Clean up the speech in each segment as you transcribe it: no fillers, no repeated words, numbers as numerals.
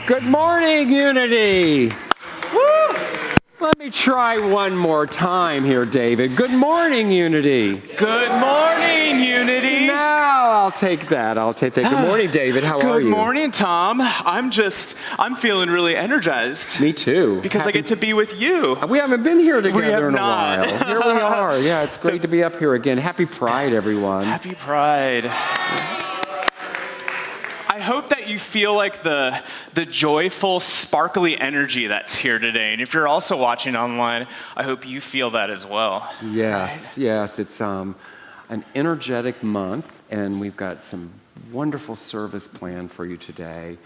Good morning, Unity. Woo! Let me try one more time here, David. Good morning, Unity. Good morning, Unity. Now I'll take that. Good morning, David. How are you? Good morning, Tom. I'm feeling really energized. Me too. Because I get to be with you. We haven't been here together We have in a not. while. Here we are. Yeah, it's great to be up here again. Happy Pride, everyone. Happy Pride. I hope that you feel like the joyful, sparkly energy that's here today. And if you're also watching online, I hope you feel that as well. Yes, yes. It's an energetic month, and we've got some wonderful service planned for you today.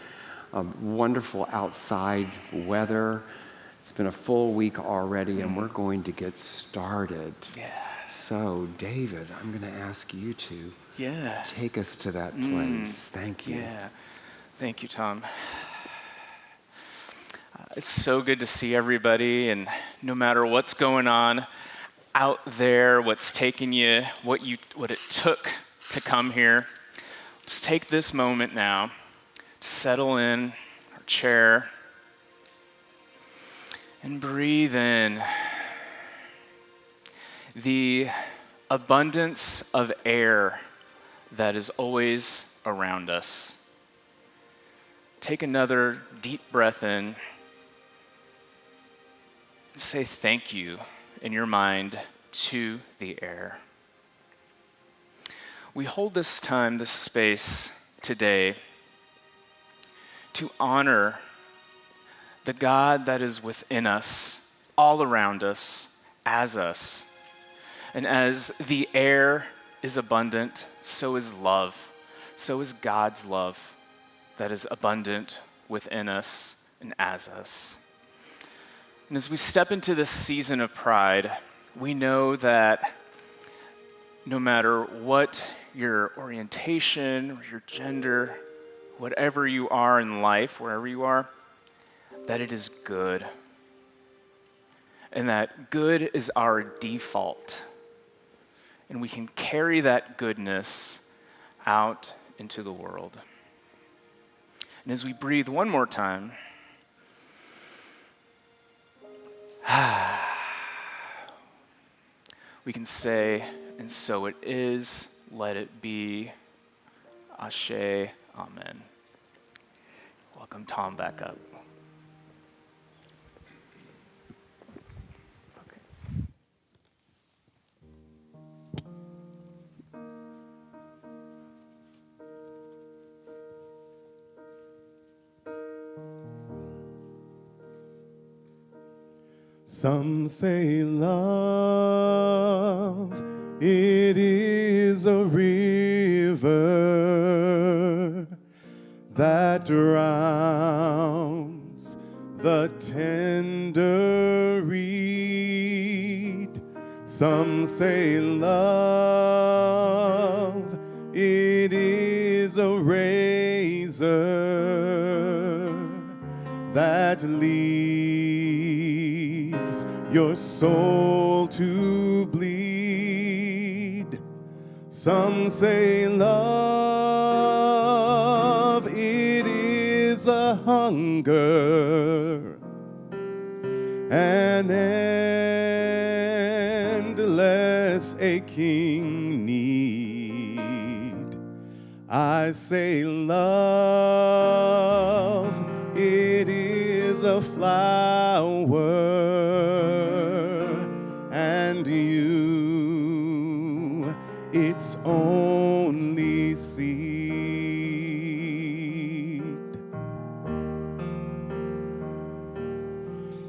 Wonderful outside weather. It's been a full week already, and we're going to get started. Yeah. So, David, I'm going to ask you to take us to that place. Thank you. Yeah. Thank you, Tom. It's so good to see everybody, and no matter what's going on out there, what's taking you, what it took to come here, just take this moment now to settle in our chair and breathe in the abundance of air that is always around us. Take another deep breath in. Say thank you in your mind to the air. We hold this time, this space today to honor the God that is within us, all around us, as us. And as the air is abundant, so is love. So is God's love that is abundant within us and as us. And as we step into this season of Pride, we know that no matter what your orientation or your gender, whatever you are in life, wherever you are, that it is good. And that good is our default. And we can carry that goodness out into the world. And as we breathe one more time, we can say, and so it is, let it be, Ashe, Amen. Welcome Tom back up. Some say love, it is a river that drowns the tender reed. Some say love, it is a razor that leaves your soul to bleed. Some say love, it is a hunger, an endless aching need. I say love, it is a flower, and you, its only seed.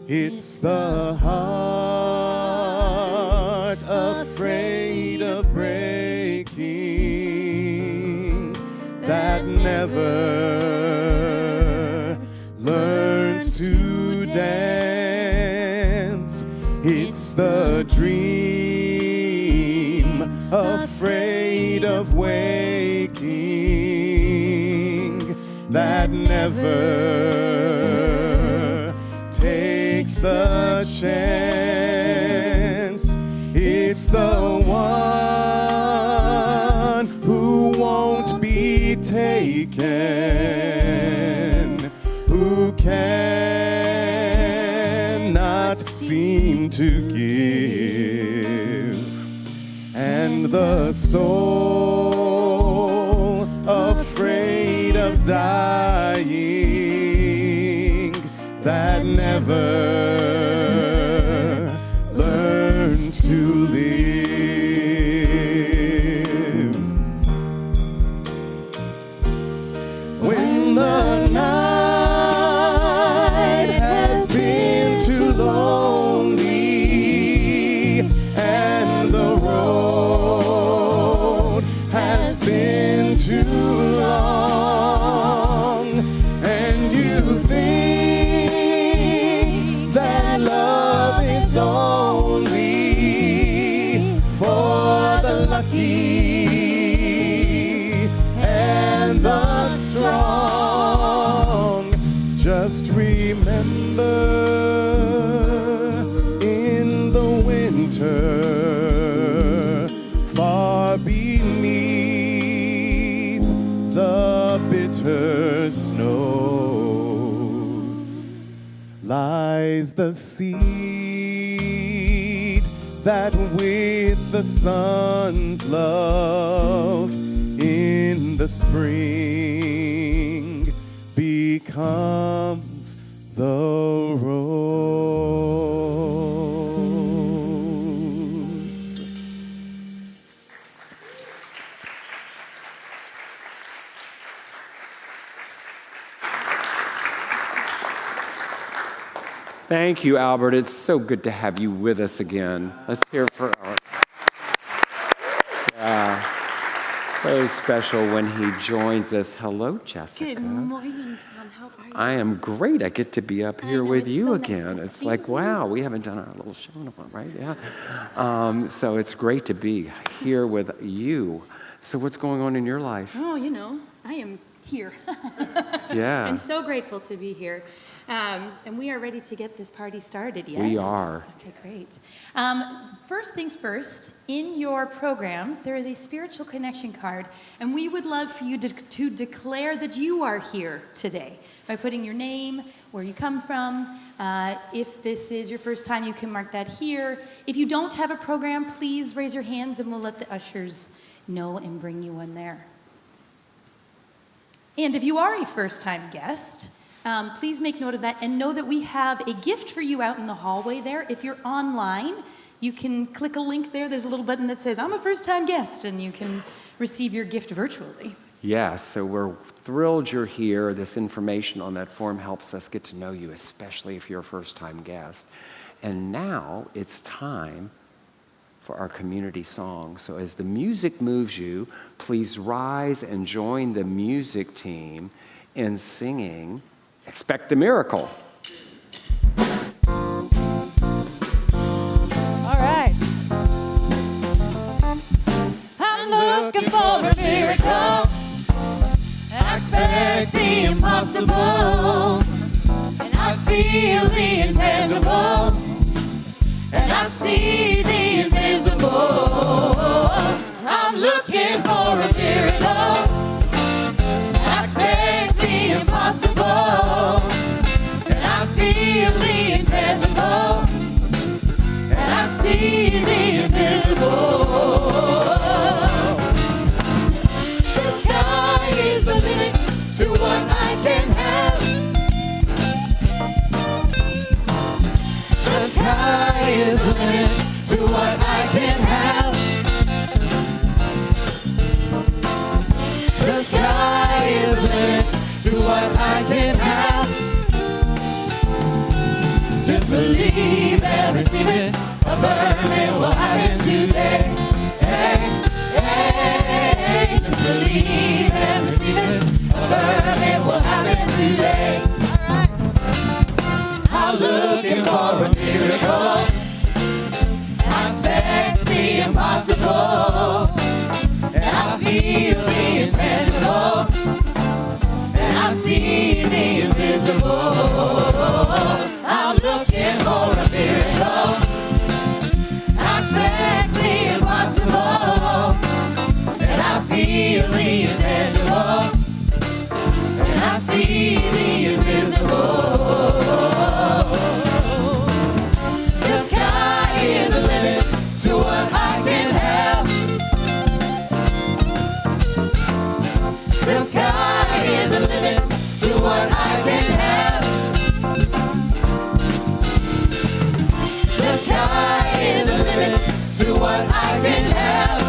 It's the heart afraid of breaking that never learns to dance. It's the dream afraid of waking that never takes a chance. It's the one who won't be taken, who cannot seem to give, and the soul afraid of dying that never learns to live. When the night has been too lonely and the road has been too long, and you think that love is only for the lucky and the strong, just remember in the winter, far beneath the bitter snows, lies the seed that with the sun's love in the spring becomes the rose. Thank you, Albert. It's so good to have you with us again. Let's hear for our... Yeah, so special when he joins us. Hello, Jessica. Good morning, Tom. How are you? I am great. I get to be up here know, with it's you so nice again. to It's see like, you. wow, we haven't done our little show in a while, right? Yeah. So it's great to be here with you. So what's going on in your life? Oh, you know, I am here. Yeah. I'm so grateful to be here. And we are ready to get this party started, yes? We are. Okay, great. First things first, in your programs, there is a spiritual connection card, and we would love for you to declare that you are here today by putting your name, where you come from. If this is your first time, you can mark that here. If you don't have a program, please raise your hands, and we'll let the ushers know and bring you one there. And if you are a first-time guest, please make note of that and know that we have a gift for you out in the hallway there. If you're online, you can click a link there. There's a little button that says, I'm a first-time guest, and you can receive your gift virtually. Yes, so we're thrilled you're here. This information on that form helps us get to know you, especially if you're a first-time guest. And now it's time for our community song. So as the music moves you, please rise and join the music team in singing Expect a Miracle. All right. I'm looking for a miracle. I expect the impossible. And I feel the intangible. And I see the invisible. I'm looking for a miracle. I expect the impossible. And I feel the intangible. And I see the invisible. The sky sky is the limit to what I can have. The sky is the limit to what I can have. Just believe and receive it. Affirm it will happen today. Hey, hey, just believe and receive it. Affirm it will happen today. Alright. I'm looking for a miracle. I expect the impossible. And I feel the intangible. And I see the invisible. I'm looking for a miracle. I expect the impossible. And I feel the intangible. And I see the invisible. The sky is the limit to what I can have. The sky is the limit to what I can have. The sky is the limit to what I can have.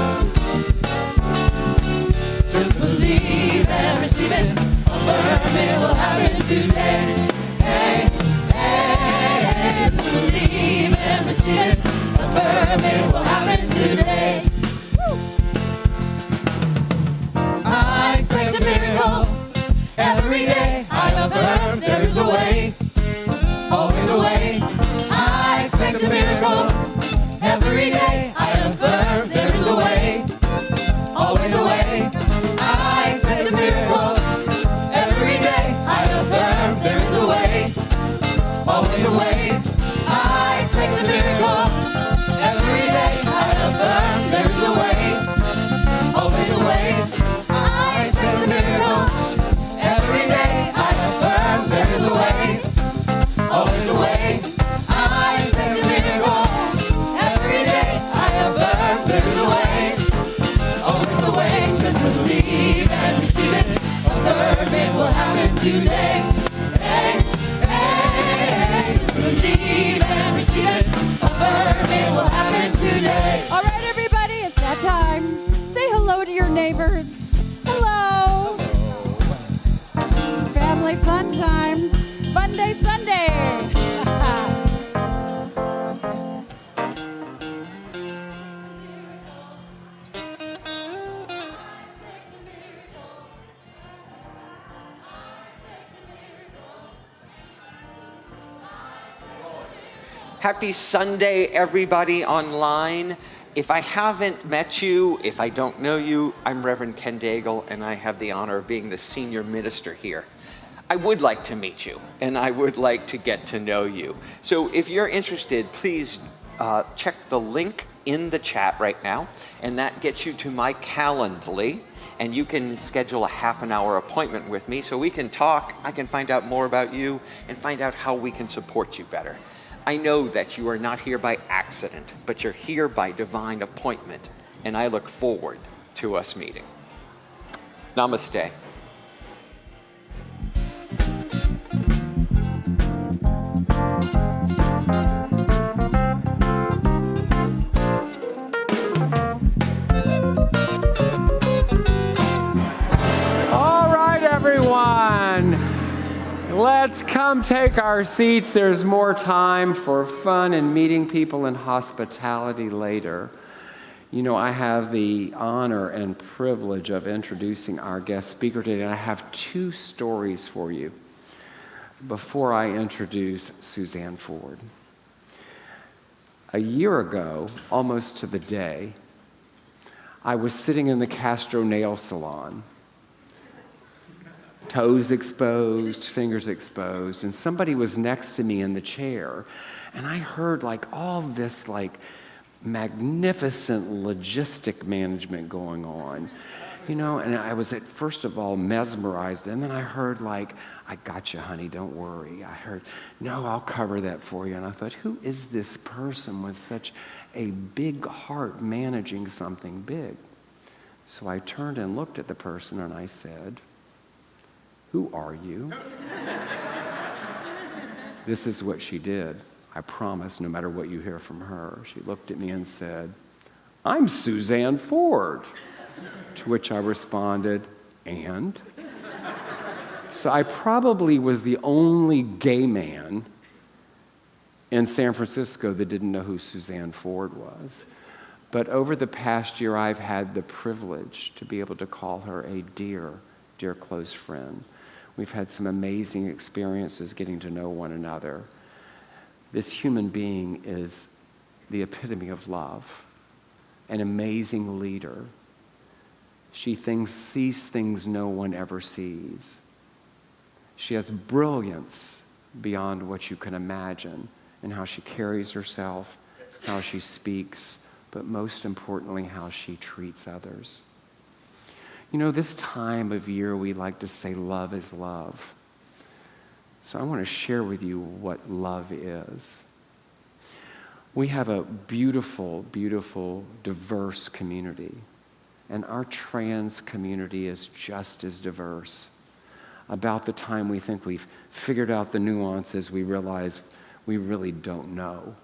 Just believe and receive it. Affirm it will happen today. Hey, hey, just believe and receive it. Affirm it will happen today. Woo. I expect a miracle every day. I affirm there is a way, always a way. I expect a miracle every day. I affirm there is a way, always a way. I expect a miracle every day. I affirm there is a way, always a way. I expect a miracle every day. I affirm there is a way, always a way. I expect a miracle every day. I affirm there is a way, always a way. I expect a miracle every day. I affirm there is a way, always a way. Just believe and receive it. Affirm it will happen today. Hey, hey, just believe and receive it. Affirm it will happen today. All right, everybody, it's that time. Say hello to your neighbors. Hello. Family fun time. Fun day Sunday. Happy Sunday, everybody online. If I haven't met you, if I don't know you, I'm Reverend Ken Daigle, and I have the honor of being the senior minister here. I would like to meet you, and I would like to get to know you. So if you're interested, please check the link in the chat right now, and that gets you to my Calendly, and you can schedule a half-an-hour appointment with me so we can talk, I can find out more about you, and find out how we can support you better. I know that you are not here by accident, but you're here by divine appointment, and I look forward to us meeting. Namaste. All right, everyone. Let's come take our seats. There's more time for fun and meeting people and hospitality later. You know, I have the honor and privilege of introducing our guest speaker today, and I have two stories for you before I introduce Suzanne Ford. A year ago, almost to the day, I was sitting in the Castro nail salon, toes exposed, fingers exposed, and somebody was next to me in the chair, and I heard like all this like magnificent logistic management going on, you know, and I was at first of all mesmerized, and then I heard like, I got you, honey, don't worry. I heard, no, I'll cover that for you. And I thought, who is this person with such a big heart managing something big? So I turned and looked at the person and I said, who are you? This is what she did. I promise, no matter what you hear from her. She looked at me and said, "I'm Suzanne Ford." To which I responded, "And?" So I probably was the only gay man in San Francisco that didn't know who Suzanne Ford was. But over the past year, I've had the privilege to be able to call her a dear, dear close friend. We've had some amazing experiences getting to know one another. This human being is the epitome of love, an amazing leader. She sees things no one ever sees. She has brilliance beyond what you can imagine in how she carries herself, how she speaks, but most importantly, how she treats others. You know, this time of year, we like to say love is love. So I want to share with you what love is. We have a beautiful, beautiful, diverse community. And our trans community is just as diverse. About the time we think we've figured out the nuances, we realize we really don't know.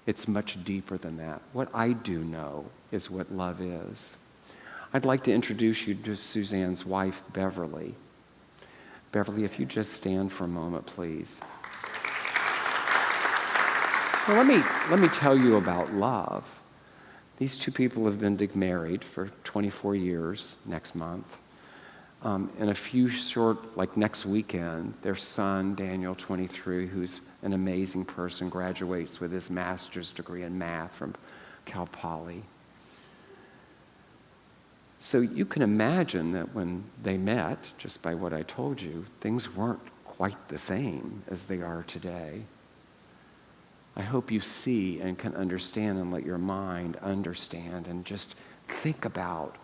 It's much deeper than that. What I do know is what love is. I'd like to introduce you to Suzanne's wife, Beverly. Beverly, if you just stand for a moment, please. So let me tell you about love. These two people have been married for 24 years next month. In a few short, like next weekend, their son, Daniel, 23, who's an amazing person, graduates with his master's degree in math from Cal Poly. So you can imagine that when they met, just by what I told you, things weren't quite the same as they are today. I hope you see and can understand and let your mind understand and just think about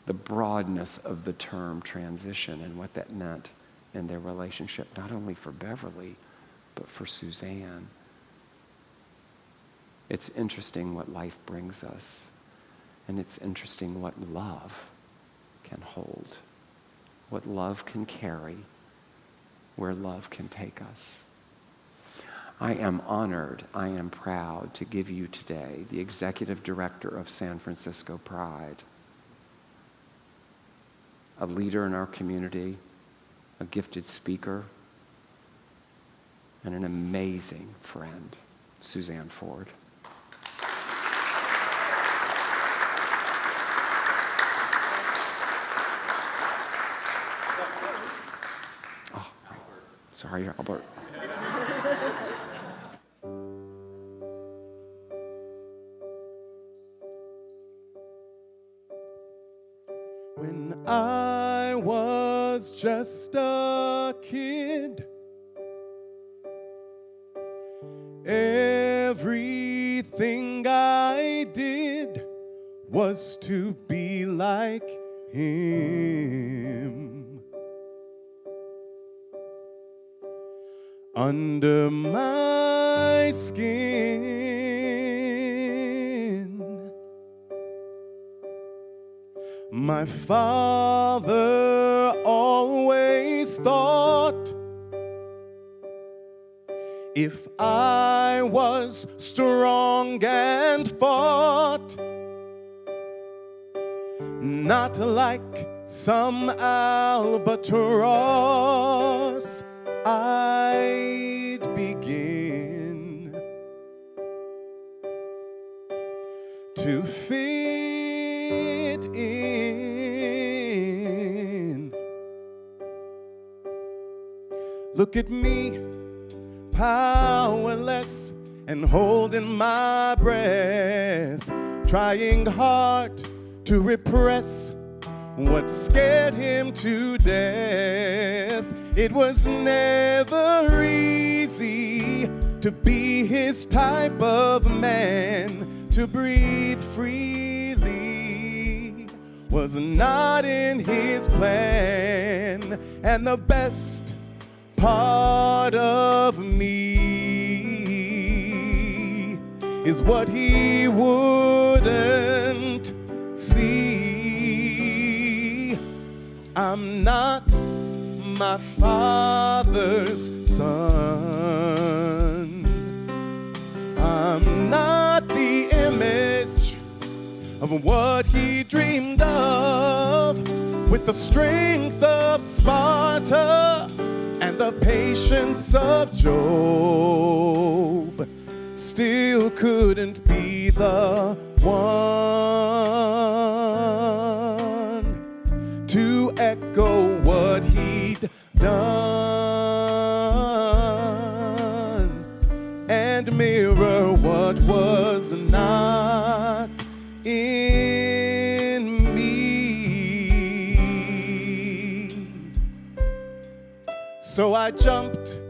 the broadness of the term transition and what that meant in their relationship, not only for Beverly, but for Suzanne. It's interesting what life brings us, and it's interesting what love can hold, what love can carry, where love can take us. I am honored, I am proud to give you today the executive director of San Francisco Pride, a leader in our community, a gifted speaker, and an amazing friend, Suzanne Ford. Oh, sorry, Albert. When I was just a kid, everything I did was to be like him. Under my skin, my father always thought if I was strong and fought, not like some albatross, I'd begin to fit in. Look at me, powerless and holding my breath, trying hard to repress what scared him to death. It was never easy to be his type of man. To breathe freely was not in his plan. And the best part of me is what he wouldn't see. I'm not my Father's son. I'm not the image of what he dreamed of, with the strength of Sparta and the patience of Job. Still couldn't be the one to echo what he'd done and mirror what was not in me. So I jumped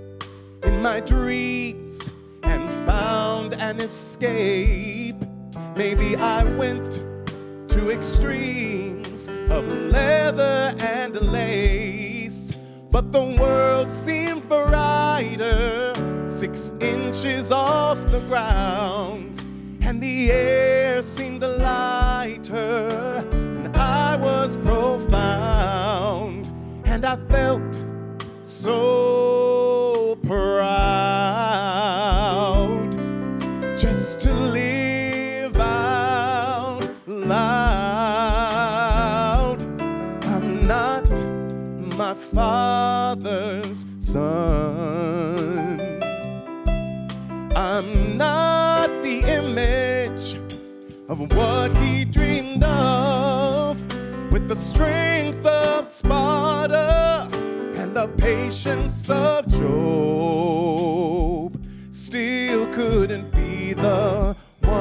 in my dreams and found an escape. Maybe I went to extremes of leather and lace, but the world seemed brighter 6 inches off the ground, and the air seemed lighter, and I was profound, and I felt so proud just to live out loud. I'm not my Father's son. I'm not the image of what he dreamed of, with the strength of Sparta and the patience of Job. Still couldn't be the one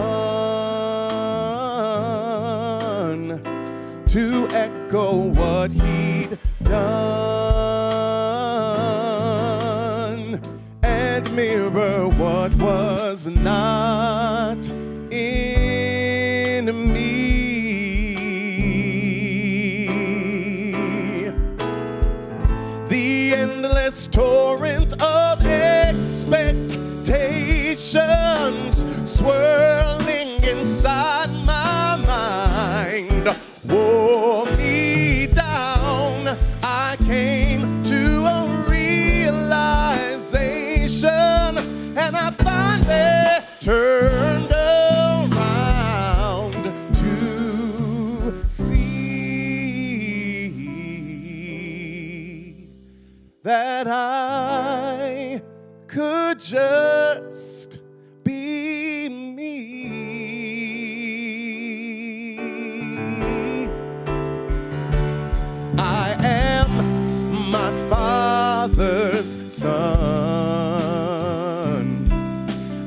to echo what he'd done and mirror what was not in me. The endless torrent of expectations swirling inside my mind wore me down. I came to a realization, and I finally turned around to see that I could just be me. I am my Father's son.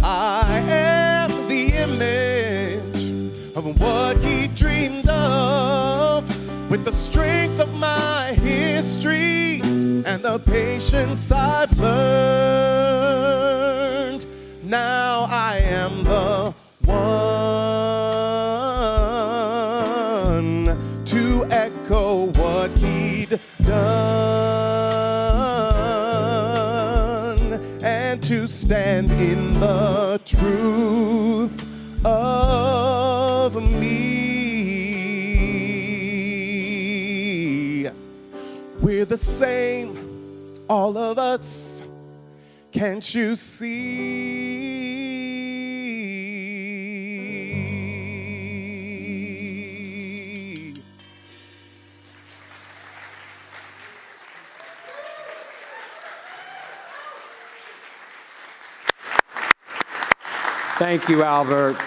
I am the image of what he dreamed of, with the strength of my history and the patience I've learned. Now I am the one to echo what he'd done and to stand in the truth of me. We're the same, all of us. Can't you see? Thank you, Albert.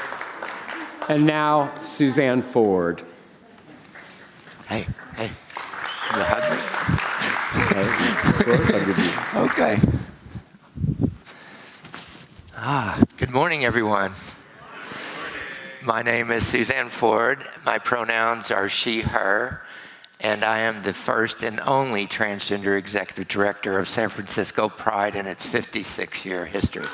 And now, Suzanne Ford. Hey. You hug me? Of course, I'll give you. Okay. Good morning, everyone. My name is Suzanne Ford. My pronouns are she, her, and I am the first and only transgender executive director of San Francisco Pride in its 56-year history.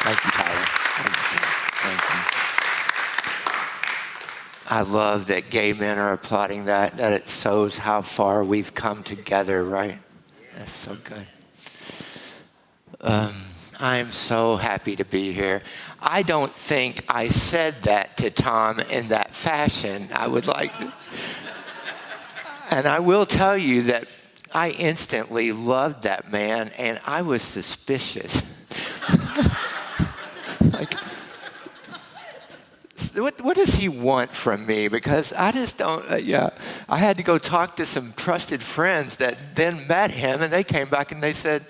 Thank you, Tyler. Thank you. I love that gay men are applauding that it shows how far we've come together, right? That's so good. I am so happy to be here. I don't think I said that to Tom in that fashion. I would like, And I will tell you that I instantly loved that man, and I was suspicious. Like, what does he want from me? Because I just don't, I had to go talk to some trusted friends that then met him, and they came back and they said,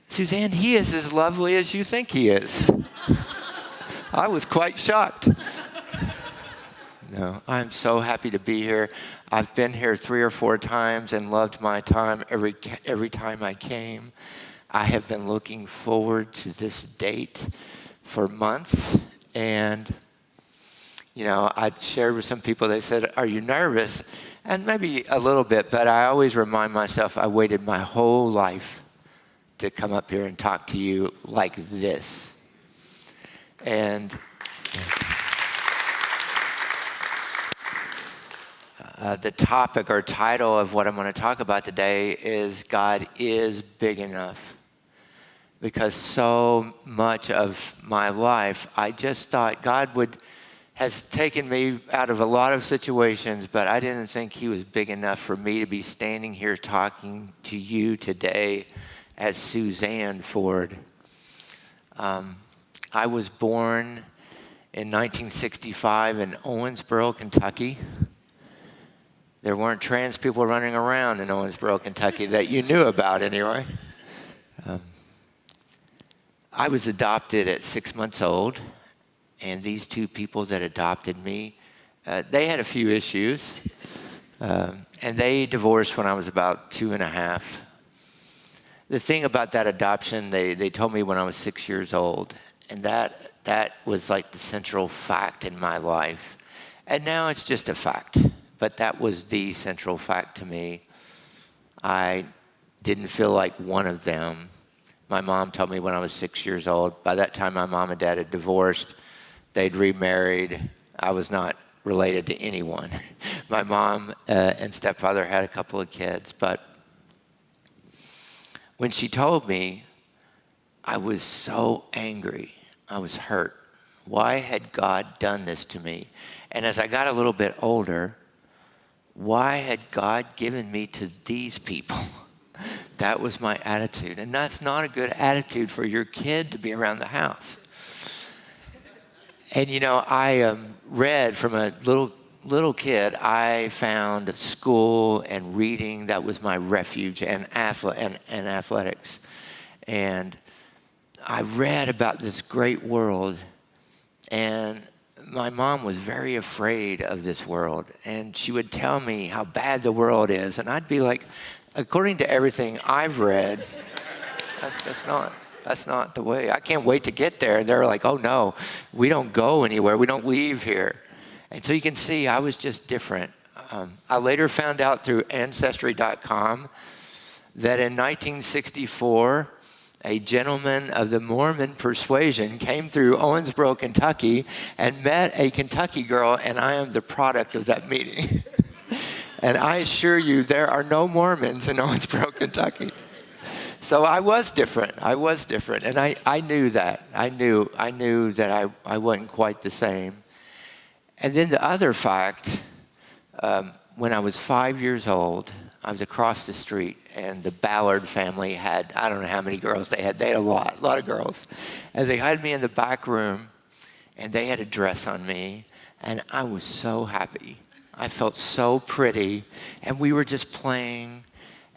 Suzanne, he is as lovely as you think he is. I was quite shocked. No, I'm so happy to be here. I've been here 3 or 4 times and loved my time every time I came. I have been looking forward to this date for months. And, you know, I shared with some people, they said, are you nervous? And maybe a little bit, but I always remind myself I waited my whole life to come up here and talk to you like this. And the topic or title of what I'm going to talk about today is God is Big Enough. Because so much of my life, I just thought God has taken me out of a lot of situations, but I didn't think he was big enough for me to be standing here talking to you today as Suzanne Ford. I was born in 1965 in Owensboro, Kentucky. There weren't trans people running around in Owensboro, Kentucky that you knew about anyway. I was adopted at 6 months old, and these 2 people that adopted me, they had a few issues, and they divorced when I was about 2.5. The thing about that adoption, they told me when I was 6 years old, and that was like the central fact in my life. And now it's just a fact. But that was the central fact to me. I didn't feel like one of them. My mom told me when I was 6 years old. By that time, my mom and dad had divorced. They'd remarried. I was not related to anyone. My mom and stepfather had a couple of kids. But when she told me, I was so angry. I was hurt. Why had God done this to me? And as I got a little bit older, why had God given me to these people? That was my attitude. And that's not a good attitude for your kid to be around the house. And you know, I read from a little kid, I found school and reading, that was my refuge, and athletics. And I read about this great world, and my mom was very afraid of this world, and she would tell me how bad the world is, and I'd be like, according to everything I've read, that's not the way. I can't wait to get there. And they're like, oh no, we don't go anywhere. We don't leave here. And so you can see I was just different. I later found out through Ancestry.com that in 1964, a gentleman of the Mormon persuasion came through Owensboro, Kentucky, and met a Kentucky girl, and I am the product of that meeting. And I assure you, there are no Mormons in Owensboro, Kentucky. So I was different. And I knew that. I knew that I wasn't quite the same. And then the other fact, when I was 5 years old, I was across the street, and the Ballard family had, I don't know how many girls they had. They had a lot of girls. And they had me in the back room, and they had a dress on me, and I was so happy. I felt so pretty, and we were just playing,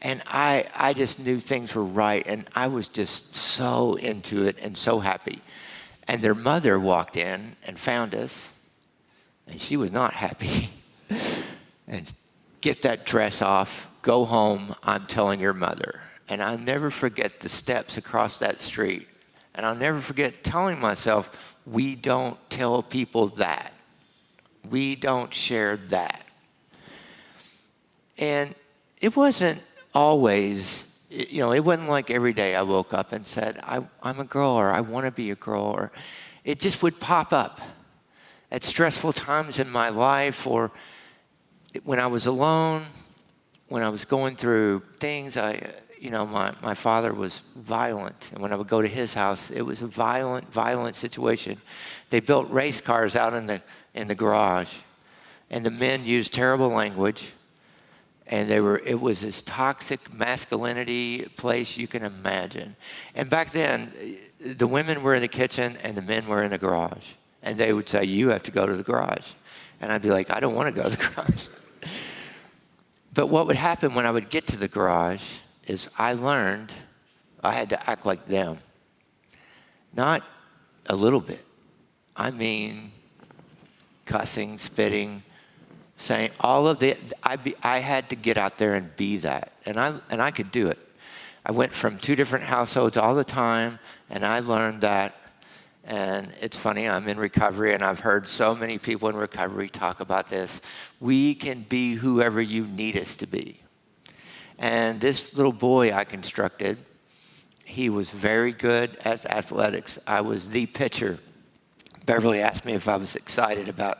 and I just knew things were right, and I was just so into it and so happy. And their mother walked in and found us, and she was not happy. And get that dress off. Go home, I'm telling your mother. And I'll never forget the steps across that street. And I'll never forget telling myself, we don't tell people that. We don't share that. And it wasn't always, it wasn't like every day I woke up and said, I'm a girl, or I want to be a girl, or it just would pop up at stressful times in my life, or when I was alone, when I was going through things. My father was violent, and when I would go to his house, it was a violent situation. They built race cars out in the garage, and the men used terrible language, And it was this toxic masculinity place you can imagine. And back then, the women were in the kitchen and the men were in the garage. And they would say, you have to go to the garage. And I'd be like, I don't want to go to the garage. But what would happen when I would get to the garage is I learned I had to act like them. Not a little bit. I mean, cussing, spitting, saying all of the, I had to get out there and be that. And I could do it. I went from 2 different households all the time, and I learned that. And it's funny, I'm in recovery, and I've heard so many people in recovery talk about this. We can be whoever you need us to be. And this little boy I constructed, he was very good at athletics. I was the pitcher. Beverly asked me if I was excited about,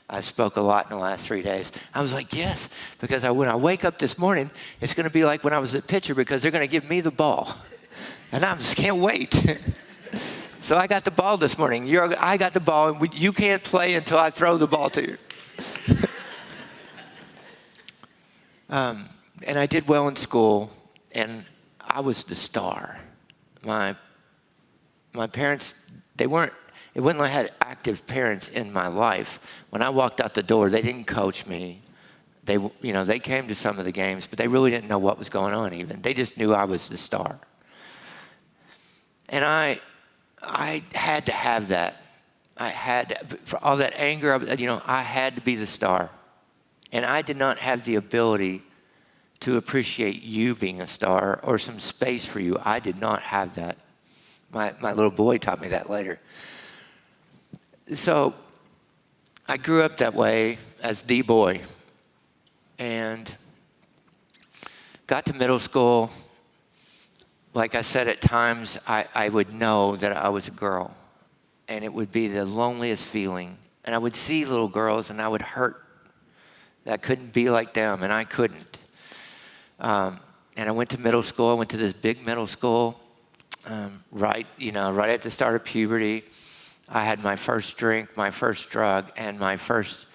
I spoke a lot in the last 3 days. I was like, yes, because when I wake up this morning, it's going to be like when I was a pitcher because they're going to give me the ball. And I just can't wait. So I got the ball this morning. I got the ball, and you can't play until I throw the ball to you. And I did well in school, and I was the star. My parents, it wasn't like I had active parents in my life. When I walked out the door, they didn't coach me. They came to some of the games, but they really didn't know what was going on even. They just knew I was the star. And I had to have that. For all that anger, I had to be the star. And I did not have the ability to appreciate you being a star or some space for you. I did not have that. My little boy taught me that later. So I grew up that way as the boy and got to middle school. Like I said, at times I would know that I was a girl, and it would be the loneliest feeling. And I would see little girls and I would hurt that I couldn't be like them, and I couldn't. And I went to middle school. I went to this big middle school, right at the start of puberty. I had my first drink, my first drug, and my first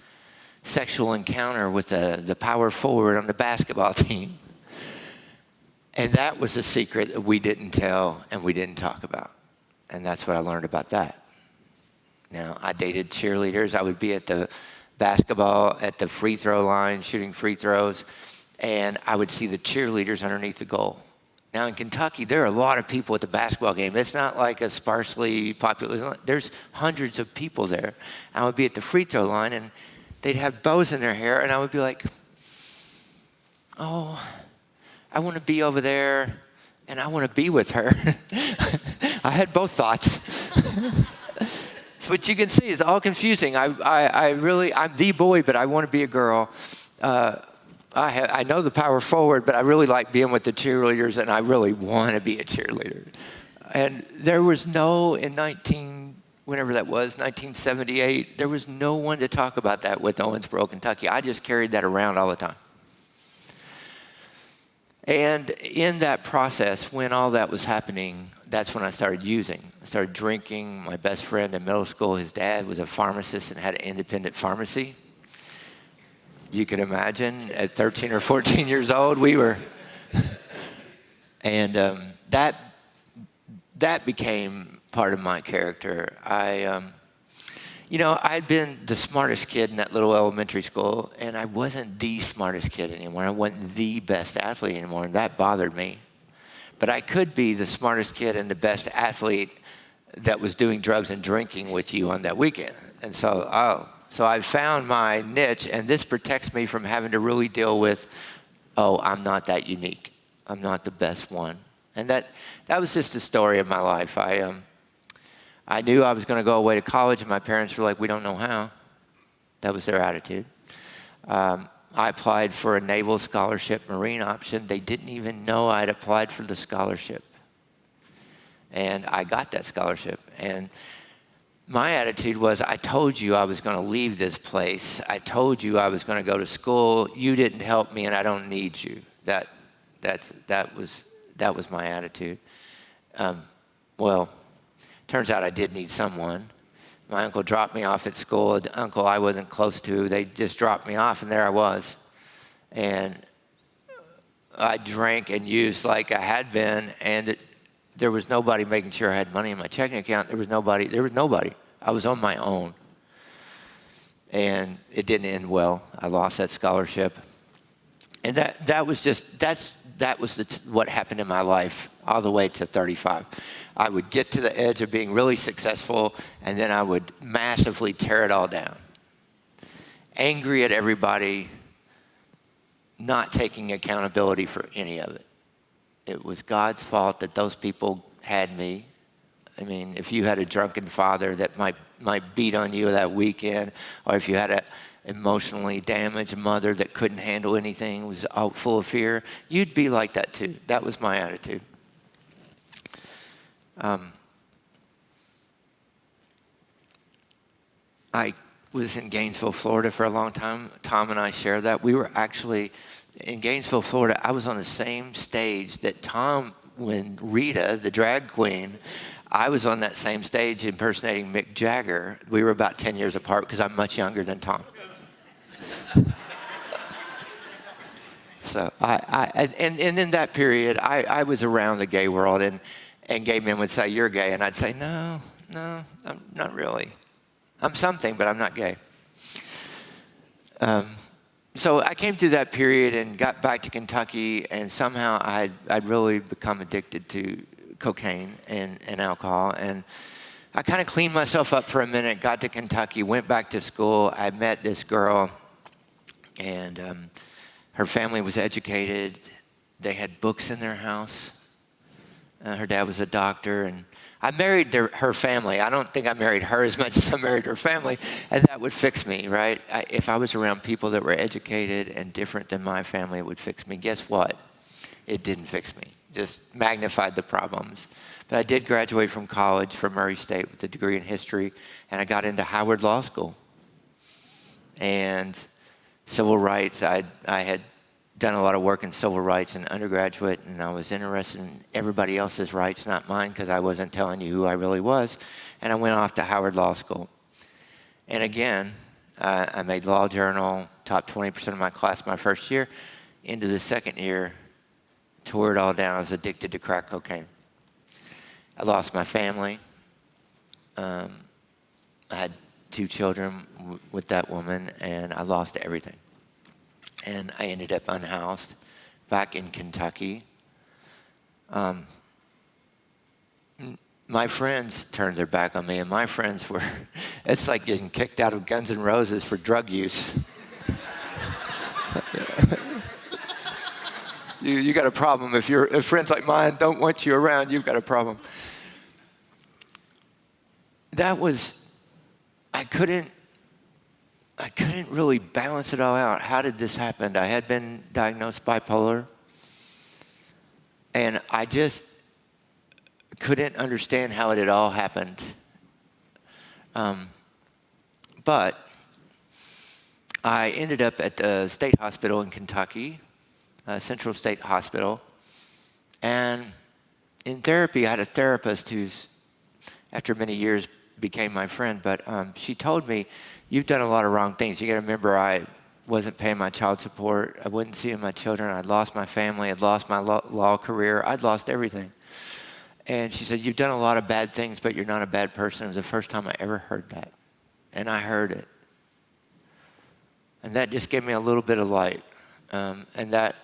sexual encounter with the power forward on the basketball team. And that was a secret that we didn't tell and we didn't talk about. And that's what I learned about that. Now, I dated cheerleaders. I would be at the basketball, at the free throw line, shooting free throws, and I would see the cheerleaders underneath the goal. Now, in Kentucky, there are a lot of people at the basketball game. It's not like a sparsely populated. There's hundreds of people there. I would be at the free throw line, and they'd have bows in their hair, and I would be like, oh, I want to be over there, and I want to be with her. I had both thoughts. So what you can see is all confusing. I'm the boy, but I want to be a girl. I know the power forward, but I really like being with the cheerleaders, and I really want to be a cheerleader. And there was in 1978, there was no one to talk about that with Owensboro, Kentucky. I just carried that around all the time. And in that process, when all that was happening, that's when I started using. I started drinking. My best friend in middle school, his dad was a pharmacist and had an independent pharmacy. You can imagine, at 13 or 14 years old, we were. And that became part of my character. I'd been the smartest kid in that little elementary school, and I wasn't the smartest kid anymore. I wasn't the best athlete anymore, and that bothered me. But I could be the smartest kid and the best athlete that was doing drugs and drinking with you on that weekend. And so I found my niche, and this protects me from having to really deal with, I'm not that unique. I'm not the best one. And that was just the story of my life. I knew I was going to go away to college, and my parents were like, we don't know how. That was their attitude. I applied for a naval scholarship, Marine option. They didn't even know I'd applied for the scholarship. And I got that scholarship. And my attitude was, I told you I was going to leave this place. I told you I was going to go to school. You didn't help me, and I don't need you. That was my attitude. Turns out I did need someone. My uncle dropped me off at school. An uncle I wasn't close to. They just dropped me off, and there I was. And I drank and used like I had been, and there was nobody making sure I had money in my checking account. There was nobody. I was on my own. And it didn't end well. I lost that scholarship. And that was what happened in my life all the way to 35. I would get to the edge of being really successful, and then I would massively tear it all down. Angry at everybody, not taking accountability for any of it. It was God's fault that those people had me. I mean, if you had a drunken father that might beat on you that weekend, or if you had an emotionally damaged mother that couldn't handle anything, was all full of fear, you'd be like that too. That was my attitude. I was in Gainesville, Florida for a long time. Tom and I shared that. We were actually in Gainesville, Florida. I was on the same stage that Tom, when Rita, the drag queen, I was on that same stage impersonating Mick Jagger. We were about 10 years apart because I'm much younger than Tom. So and in that period, I was around the gay world, and gay men would say, "You're gay," and I'd say, No, I'm not really. I'm something, but I'm not gay. So I came through that period and got back to Kentucky, and somehow I'd really become addicted to cocaine and alcohol. And I kind of cleaned myself up for a minute, got to Kentucky, went back to school. I met this girl, and her family was educated. They had books in their house. Her dad was a doctor, and I married her family. I don't think I married her as much as I married her family, and that would fix me, right? If I was around people that were educated and different than my family, it would fix me. Guess what? It didn't fix me. Just magnified the problems. But I did graduate from college, from Murray State, with a degree in history, and I got into Howard Law School. And civil rights, I had done a lot of work in civil rights in undergraduate, and I was interested in everybody else's rights, not mine, because I wasn't telling you who I really was. And I went off to Howard Law School. And again, I made Law Journal, top 20% of my class my first year. Into the second year, tore it all down. I was addicted to crack cocaine. I lost my family. I had 2 children with that woman, and I lost everything. And I ended up unhoused back in Kentucky. My friends turned their back on me, and my friends were, it's like getting kicked out of Guns N' Roses for drug use. You got a problem. If friends like mine don't want you around, you've got a problem. I couldn't really balance it all out. How did this happen? I had been diagnosed bipolar, and I just couldn't understand how it had all happened. But I ended up at the state hospital in Kentucky, Central State Hospital, and in therapy, I had a therapist who's, after many years, became my friend, but she told me, "You've done a lot of wrong things. You got to remember, I wasn't paying my child support. I wasn't seeing my children. I'd lost my family. I'd lost my law career. I'd lost everything." And she said, "You've done a lot of bad things, but you're not a bad person." It was the first time I ever heard that. And I heard it. And that just gave me a little bit of light. And that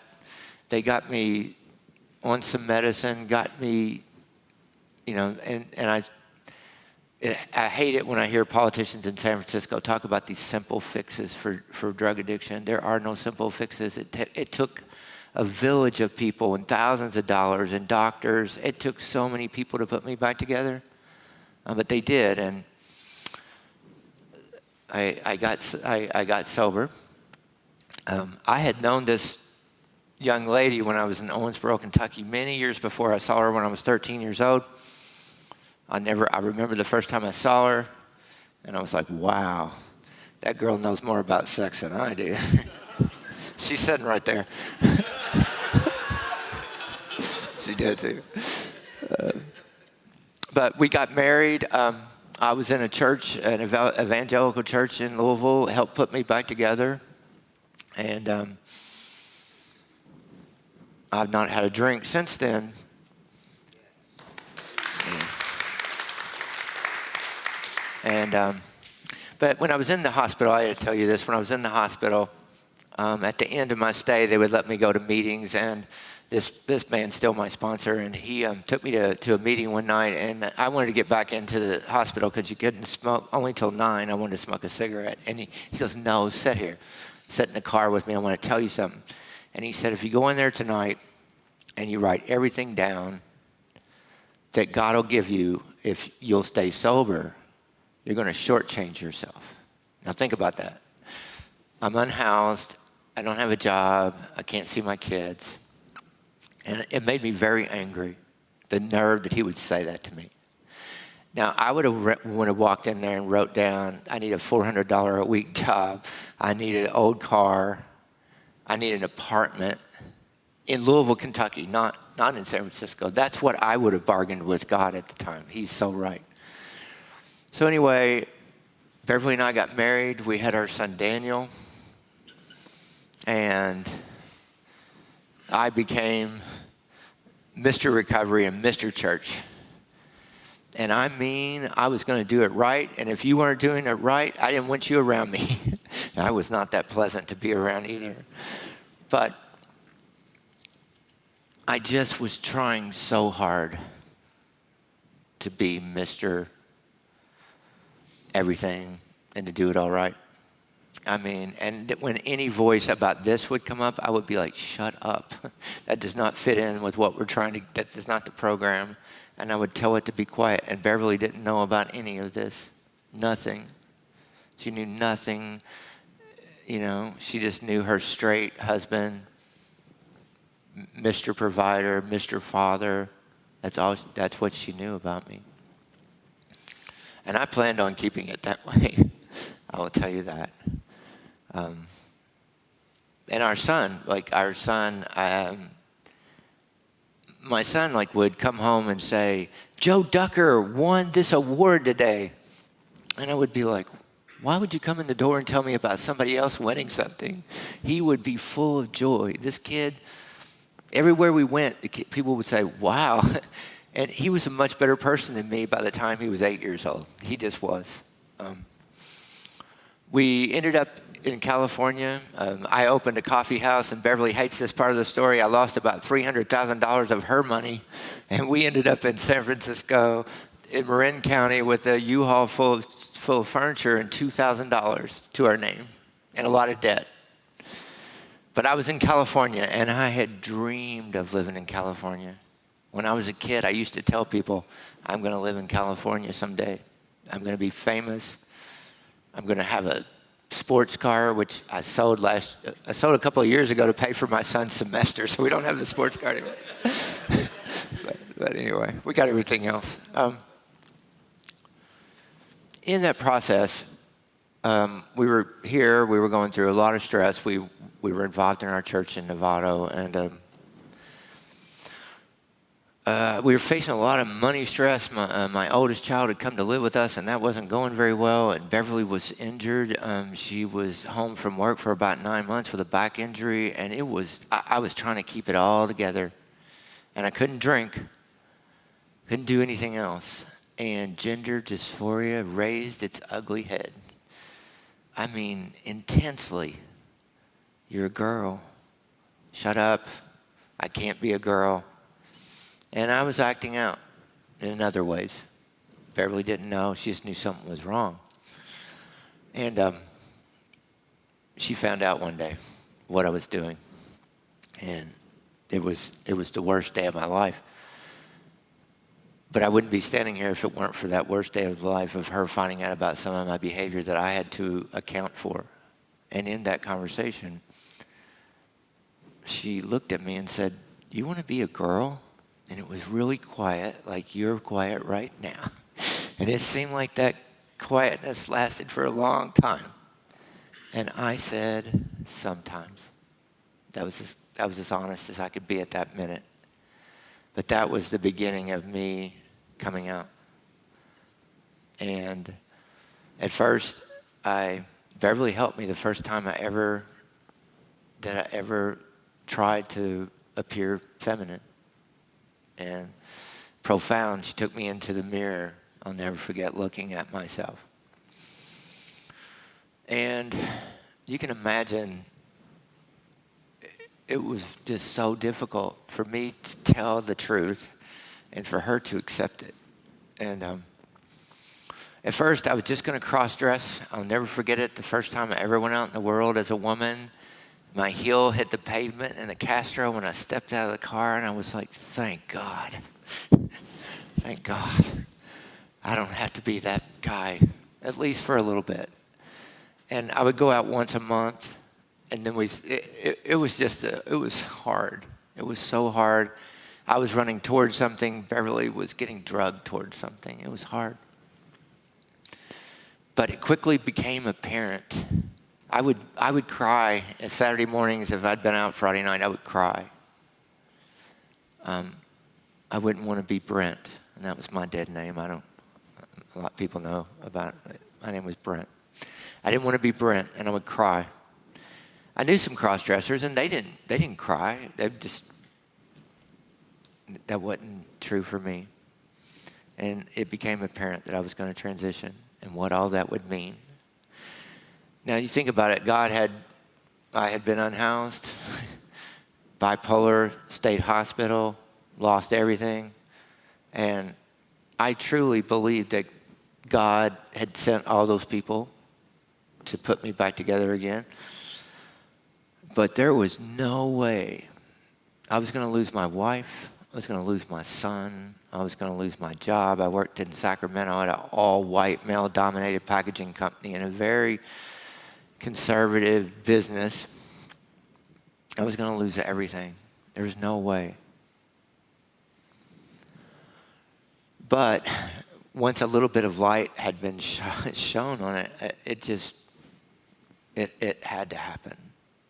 they got me on some medicine, got me, and I hate it when I hear politicians in San Francisco talk about these simple fixes for drug addiction. There are no simple fixes. It took a village of people and thousands of dollars and doctors. It took so many people to put me back together, but they did, and I got sober. I had known this young lady when I was in Owensboro, Kentucky, many years before. I saw her when I was 13 years old. I remember the first time I saw her, and I was like, wow, that girl knows more about sex than I do. She's sitting right there. She did too. But we got married. I was in a church, an evangelical church in Louisville, helped put me back together. And I've not had a drink since then. And but when I was in the hospital, I had to tell you this. When I was in the hospital, at the end of my stay, they would let me go to meetings, and this man's still my sponsor, and he took me to a meeting one night, and I wanted to get back into the hospital because you couldn't smoke only till 9. I wanted to smoke a cigarette, and he goes, no, sit here. Sit in the car with me. I want to tell you something. And he said, if you go in there tonight and you write everything down that God will give you if you'll stay sober, you're going to shortchange yourself. Now think about that. I'm unhoused. I don't have a job. I can't see my kids. And it made me very angry, the nerve that he would say that to me. Now, I would have walked in there and wrote down, I need a $400 a week job. I need an old car. I need an apartment in Louisville, Kentucky, not in San Francisco. That's what I would have bargained with God at the time. He's so right. So anyway, Beverly and I got married. We had our son, Daniel. And I became Mr. Recovery and Mr. Church. And I mean, I was going to do it right. And if you weren't doing it right, I didn't want you around me. I was not that pleasant to be around either. But I just was trying so hard to be Mr. Everything and to do it all right. I mean, and when any voice about this would come up, I would be like, shut up. That does not fit in with what we're trying to, that is not the program. And I would tell it to be quiet. And Beverly didn't know about any of this. Nothing. She knew nothing. You know, she just knew her straight husband, Mr. Provider, Mr. Father. That's what she knew about me. And I planned on keeping it that way. I will tell you that. And our son, my son would come home and say, Joe Drucker won this award today. And I would be like, why would you come in the door and tell me about somebody else winning something? He would be full of joy. This kid, everywhere we went, people would say, wow. And he was a much better person than me by the time he was 8 years old. He just was. We ended up in California. I opened a coffee house, and Beverly hates this part of the story. I lost about $300,000 of her money, and we ended up in San Francisco, in Marin County, with a U-Haul full of furniture and $2,000 to our name, and a lot of debt. But I was in California, and I had dreamed of living in California. When I was a kid, I used to tell people, I'm going to live in California someday. I'm going to be famous. I'm going to have a sports car, which I sold a couple of years ago to pay for my son's semester, so we don't have the sports car anymore. but anyway, we got everything else. In that process, we were here. We were going through a lot of stress. We were involved in our church in Novato, and we were facing a lot of money stress. My oldest child had come to live with us, and that wasn't going very well. And Beverly was injured. She was home from work for about 9 months with a back injury, and I was trying to keep it all together. And I couldn't drink, couldn't do anything else. And gender dysphoria raised its ugly head. I mean, intensely. You're a girl. Shut up. I can't be a girl. And I was acting out in other ways. Beverly didn't know. She just knew something was wrong. And she found out one day what I was doing. And it was the worst day of my life. But I wouldn't be standing here if it weren't for that worst day of life of her finding out about some of my behavior that I had to account for. And in that conversation, she looked at me and said, you want to be a girl? And it was really quiet, like you're quiet right now. And it seemed like that quietness lasted for a long time. And I said, sometimes. That was as honest as I could be at that minute. But that was the beginning of me coming out. And at first, Beverly helped me the first time I ever tried to appear feminine and profound. She took me into the mirror. I'll never forget looking at myself. And you can imagine it was just so difficult for me to tell the truth and for her to accept it. And at first, I was just going to cross-dress. I'll never forget it. The first time I ever went out in the world as a woman, my heel hit the pavement in the Castro when I stepped out of the car, and I was like, thank God. Thank God. I don't have to be that guy, at least for a little bit. And I would go out once a month, and then it was hard. It was so hard. I was running towards something. Beverly was getting drugged towards something. It was hard. But it quickly became apparent. I would cry at Saturday mornings. If I'd been out Friday night, I would cry. I wouldn't want to be Brent, and that was my dead name. A lot of people know about it. My name was Brent. I didn't want to be Brent, and I would cry. I knew some cross-dressers, and they didn't cry. That wasn't true for me. And it became apparent that I was going to transition and what all that would mean. Now, you think about it. I had been unhoused, bipolar, state hospital, lost everything. And I truly believed that God had sent all those people to put me back together again. But there was no way. I was going to lose my wife. I was going to lose my son. I was going to lose my job. I worked in Sacramento at an all-white, male-dominated packaging company in a very conservative business. I was going to lose everything. There was no way. But once a little bit of light had been shown on it, it had to happen.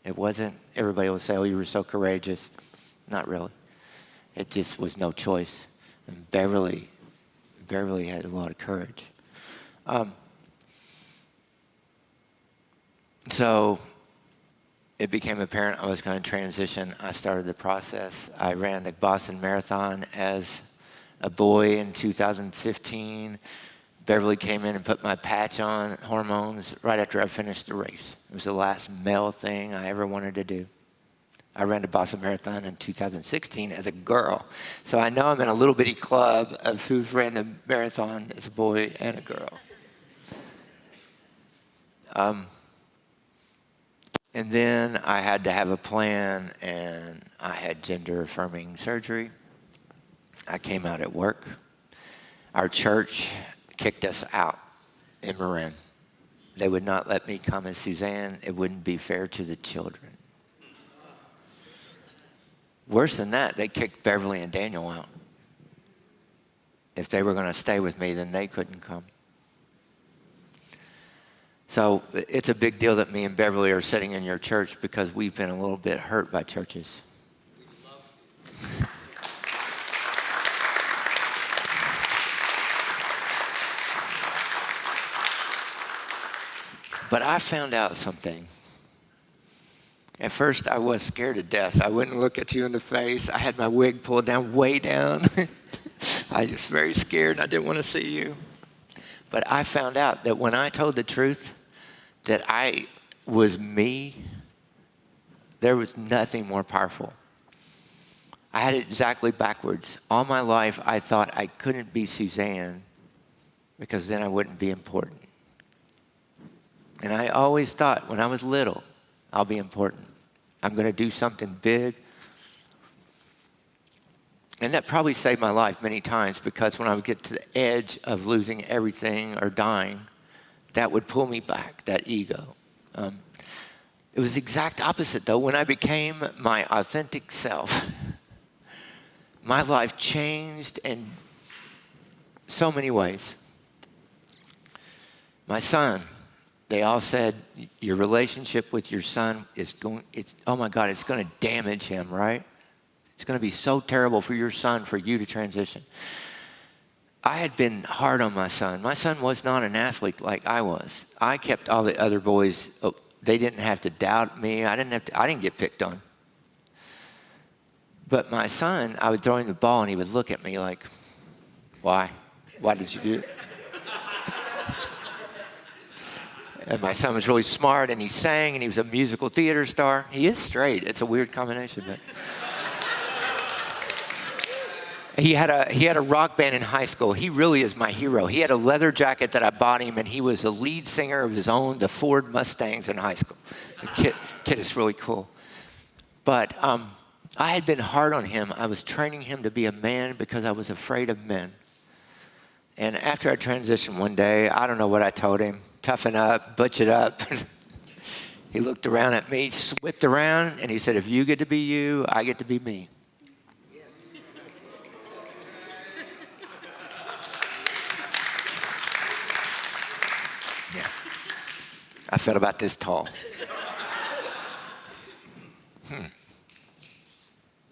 It wasn't, everybody would say, oh, you were so courageous. Not really. It just was no choice. And Beverly had a lot of courage. So it became apparent I was going to transition. I started the process. I ran the Boston Marathon as a boy in 2015. Beverly came in and put my patch on, hormones, right after I finished the race. It was the last male thing I ever wanted to do. I ran the Boston Marathon in 2016 as a girl. So I know I'm in a little bitty club of who's ran the marathon as a boy and a girl. And then I had to have a plan, and I had gender-affirming surgery. I came out at work. Our church kicked us out in Marin. They would not let me come as Suzanne. It wouldn't be fair to the children. Worse than that, they kicked Beverly and Daniel out. If they were going to stay with me, then they couldn't come. So it's a big deal that me and Beverly are sitting in your church because we've been a little bit hurt by churches. But I found out something. At first, I was scared to death. I wouldn't look at you in the face. I had my wig pulled down, way down. I was very scared. I didn't want to see you. But I found out that when I told the truth, that I was me, there was nothing more powerful. I had it exactly backwards. All my life, I thought I couldn't be Suzanne because then I wouldn't be important. And I always thought when I was little, I'll be important. I'm going to do something big. And that probably saved my life many times because when I would get to the edge of losing everything or dying, that would pull me back, that ego. It was the exact opposite, though. When I became my authentic self, my life changed in so many ways. My son, they all said, your relationship with your son oh my God, it's going to damage him, right? It's going to be so terrible for your son for you to transition. I had been hard on my son. My son was not an athlete like I was. I kept all the other boys, they didn't have to doubt me. I didn't get picked on. But my son, I would throw him the ball, and he would look at me like, why? Why did you do it? And my son was really smart, and he sang, and he was a musical theater star. He is straight. It's a weird combination, but he had a rock band in high school. He really is my hero. He had a leather jacket that I bought him, and he was a lead singer of his own, the Ford Mustangs in high school. The kid is really cool. But I had been hard on him. I was training him to be a man because I was afraid of men. And after I transitioned one day, I don't know what I told him. Toughen up, butch it up. He looked around at me, whipped around, and he said, if you get to be you, I get to be me. Yes. Yeah. I felt about this tall.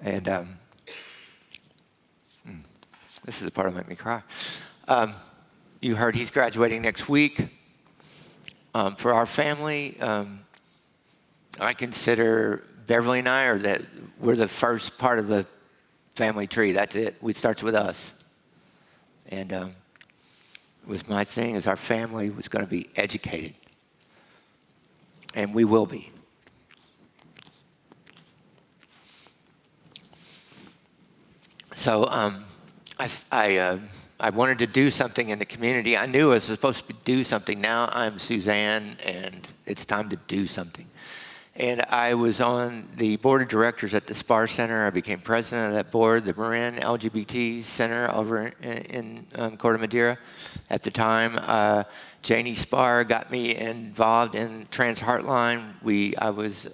And this is the part that made me cry. You heard he's graduating next week. For our family, I consider Beverly and I we're the first part of the family tree. That's it. It starts with us. And it was my thing is our family was going to be educated. And we will be. So I wanted to do something in the community. I knew I was supposed to do something. Now I'm Suzanne, and it's time to do something. And I was on the board of directors at the SPAR Center. I became president of that board, the Marin LGBT Center over in Corte Madera. At the time, Janie Spar got me involved in Trans Heartline. I was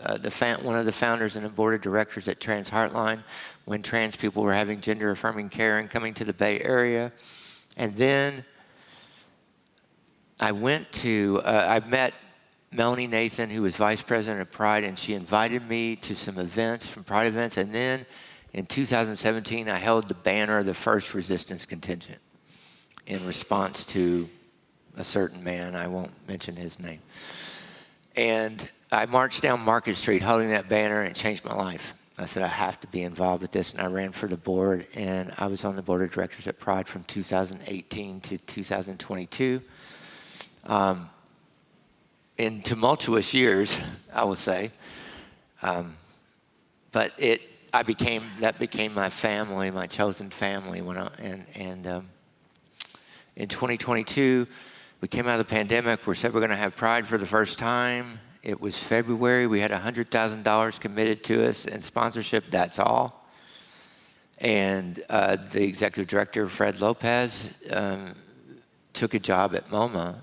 one of the founders and the board of directors at Trans Heartline when trans people were having gender-affirming care and coming to the Bay Area. And then I met Melanie Nathan, who was vice president of Pride, and she invited me to some events, from Pride events. And then in 2017, I held the banner of the first resistance contingent in response to a certain man. I won't mention his name. And I marched down Market Street holding that banner, and it changed my life. I said, I have to be involved with this, and I ran for the board, and I was on the board of directors at Pride from 2018 to 2022. In tumultuous years, I will say, but that became my family, my chosen family. In 2022, we came out of the pandemic. We said we're going to have Pride for the first time. It was February. We had $100,000 committed to us in sponsorship. That's all. And the executive director, Fred Lopez, took a job at MoMA.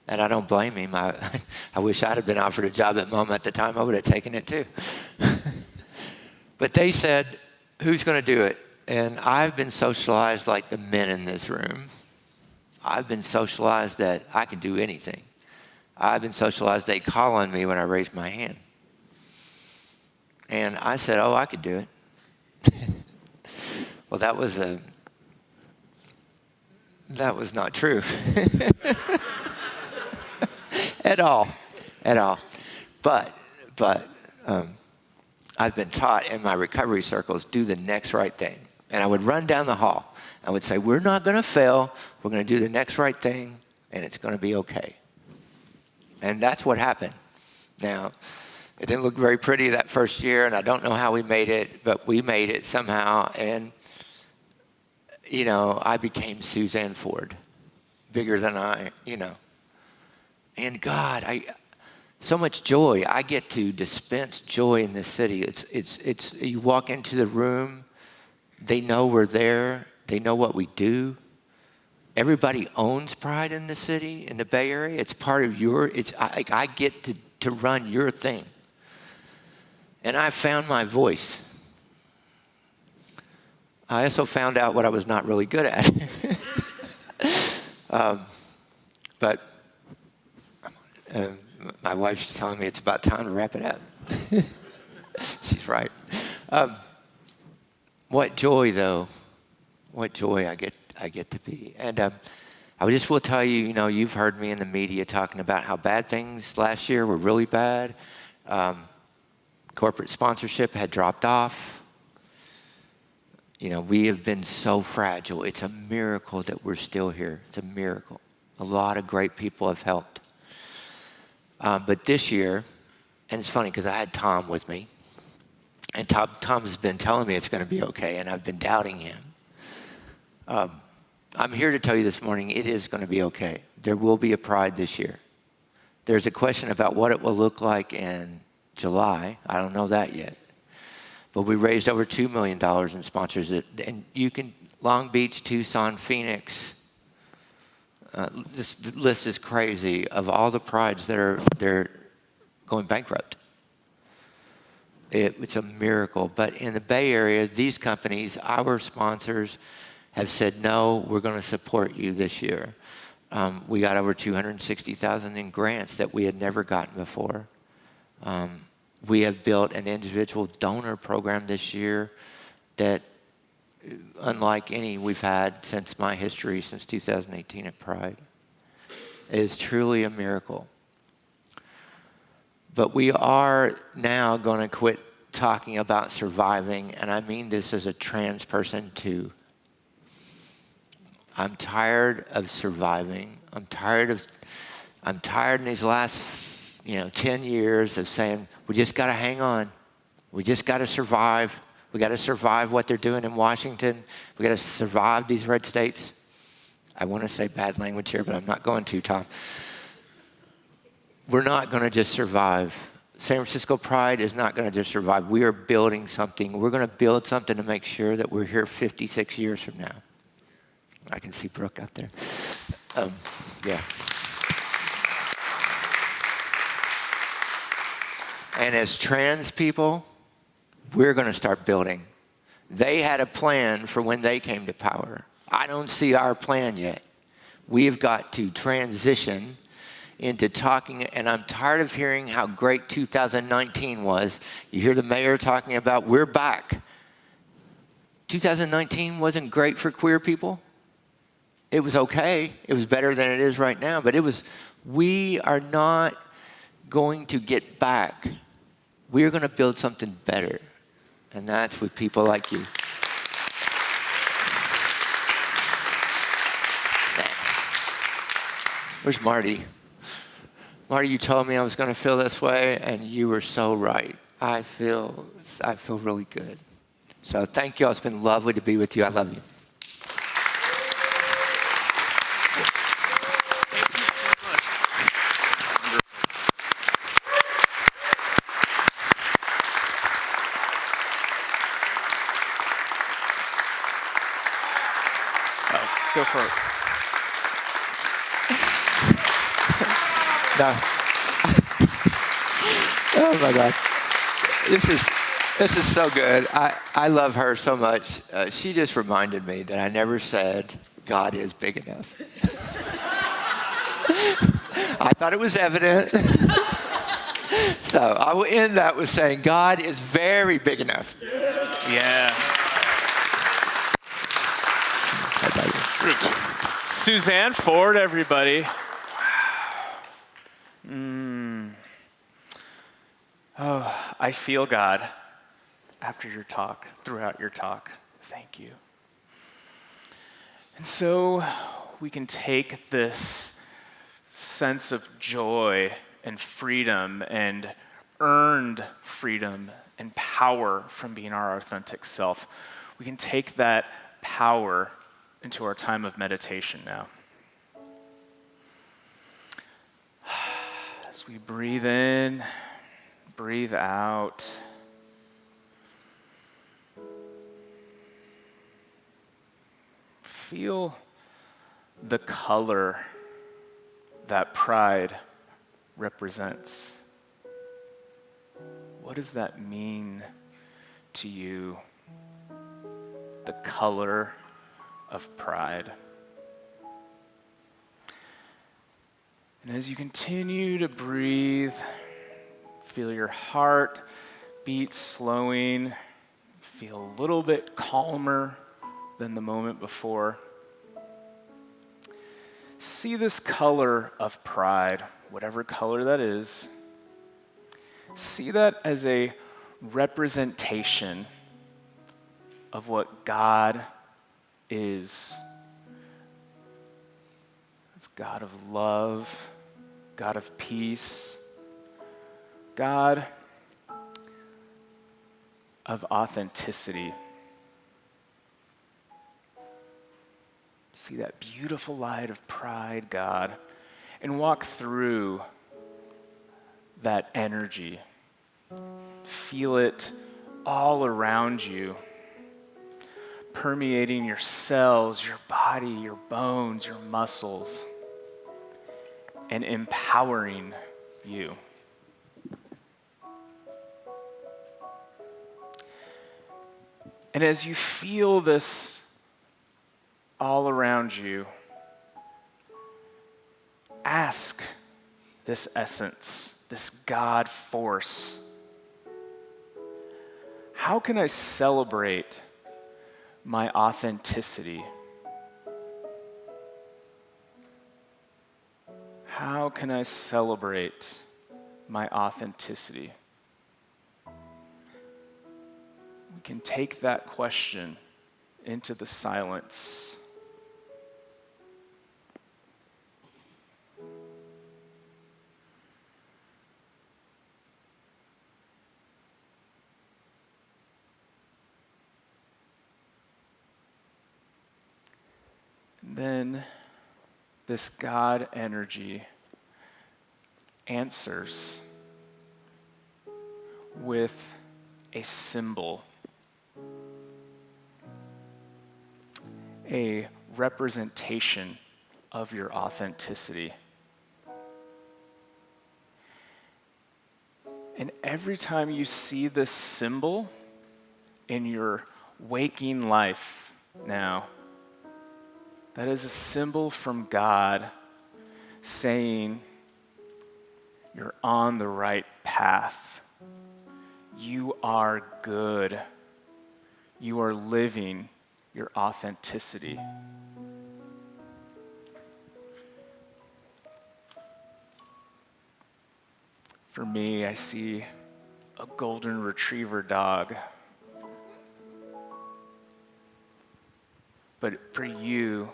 And I don't blame him. I wish I'd have been offered a job at MoMA at the time. I would have taken it too. But they said, who's going to do it? And I've been socialized like the men in this room. I've been socialized that I can do anything. I've been socialized they call on me when I raise my hand. And I said, I could do it. Well, that was not true. At all. But I've been taught in my recovery circles, do the next right thing. And I would run down the hall. I would say, we're not going to fail. We're going to do the next right thing, and it's going to be okay. And that's what happened. Now, it didn't look very pretty that first year, and I don't know how we made it, but we made it somehow. And, I became Suzanne Ford, bigger than I. And God, so much joy. I get to dispense joy in this city. It's you walk into the room, they know we're there. They know what we do. Everybody owns Pride in the city, in the Bay Area. It's part of I get to run your thing. And I found my voice. I also found out what I was not really good at. But my wife's telling me it's about time to wrap it up. She's right. What joy, though. What joy I get to be. And I just will tell you, you've heard me in the media talking about how bad things last year were really bad. Corporate sponsorship had dropped off. We have been so fragile. It's a miracle that we're still here. It's a miracle. A lot of great people have helped. But this year, and it's funny because I had Tom with me, and Tom's been telling me it's going to be okay, and I've been doubting him. I'm here to tell you this morning, it is going to be okay. There will be a Pride this year. There's a question about what it will look like in July. I don't know that yet. But we raised over $2 million in sponsors. And you can, Long Beach, Tucson, Phoenix, this list is crazy of all the prides that they're going bankrupt. It's a miracle. But in the Bay Area, these companies, our sponsors, have said, no, we're going to support you this year. We got over $260,000 in grants that we had never gotten before. We have built an individual donor program this year that, unlike any we've had since my history, since 2018 at Pride, is truly a miracle. But we are now going to quit talking about surviving, and I mean this as a trans person too. I'm tired of surviving. I'm tired in these last 10 years of saying, we just got to hang on. We just got to survive. We got to survive what they're doing in Washington. We got to survive these red states. I want to say bad language here, but I'm not going to, Tom. We're not going to just survive. San Francisco Pride is not going to just survive. We are building something. We're going to build something to make sure that we're here 56 years from now. I can see Brooke out there. Yeah. And as trans people, we're going to start building. They had a plan for when they came to power. I don't see our plan yet. We've got to transition into talking, and I'm tired of hearing how great 2019 was. You hear the mayor talking about, we're back. 2019 wasn't great for queer people. It was okay. It was better than it is right now, but we are not going to get back. We're going to build something better, and that's with people like you. Where's Marty? Marty, you told me I was going to feel this way, and you were so right. I feel really good. So thank you all. It's been lovely to be with you. I love you. Go for it. No. Oh my God. This is so good. I love her so much. She just reminded me that I never said God is big enough. I thought it was evident. So I will end that with saying God is very big enough. Yeah. Suzanne Ford, everybody. Oh, I feel God after your talk, throughout your talk. Thank you. And so we can take this sense of joy and freedom and earned freedom and power from being our authentic self. We can take that power into our time of meditation now. As we breathe in, breathe out. Feel the color that pride represents. What does that mean to you? The color of pride. And as you continue to breathe, feel your heart beat slowing, feel a little bit calmer than the moment before. See this color of pride, whatever color that is. See that as a representation of what God is. It's God of love, God of peace, God of authenticity. See that beautiful light of pride, God, and walk through that energy. Feel it all around you, permeating your cells, your body, your bones, your muscles, and empowering you. And as you feel this all around you, ask this essence, this God force, how can I celebrate my authenticity? How can I celebrate my authenticity? We can take that question into the silence. Then this God energy answers with a symbol, a representation of your authenticity. And every time you see this symbol in your waking life now, that is a symbol from God saying you're on the right path. You are good. You are living your authenticity. For me, I see a golden retriever dog. But for you,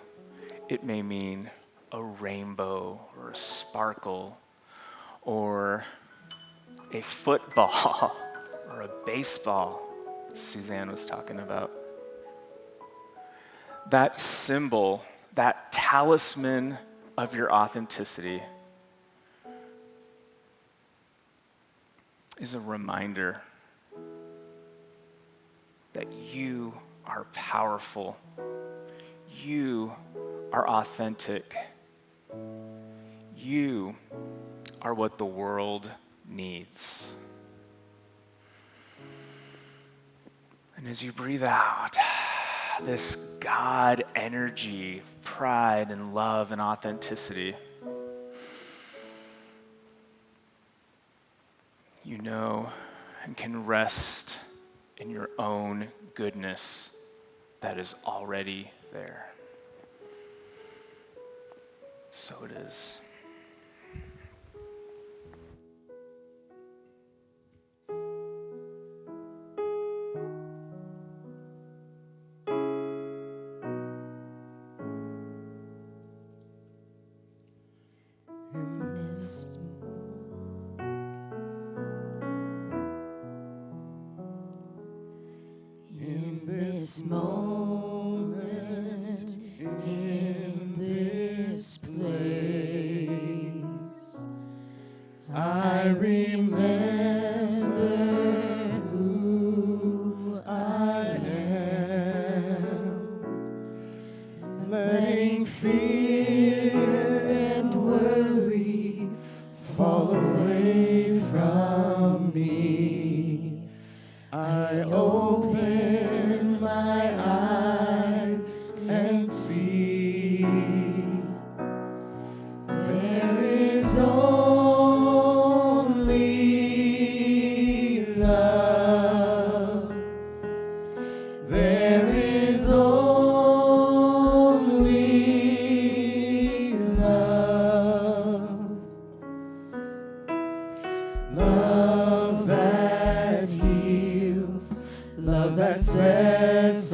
it may mean a rainbow or a sparkle or a football or a baseball Suzanne was talking about. That symbol, that talisman of your authenticity is a reminder that you are powerful. You are authentic. You are what the world needs. And as you breathe out, this God energy, pride and love and authenticity, you know and can rest in your own goodness that is already there. So it is. In this moment, in this place, I remember who I am, letting fear and worry fall away from me. I open my eyes and see there is only love. There is only love. Love that heals, love that sets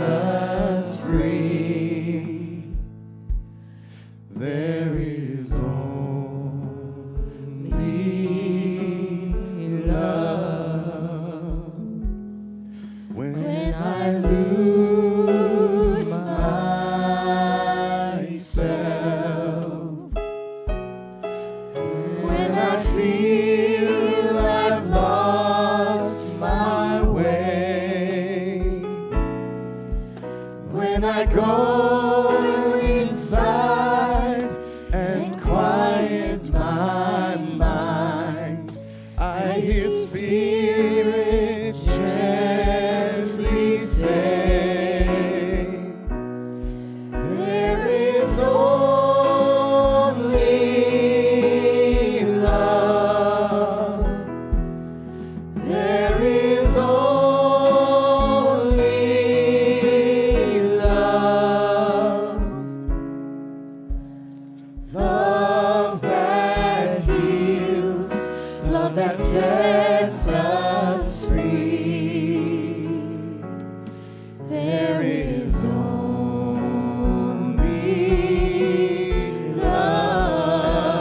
that sets us free. There is only love.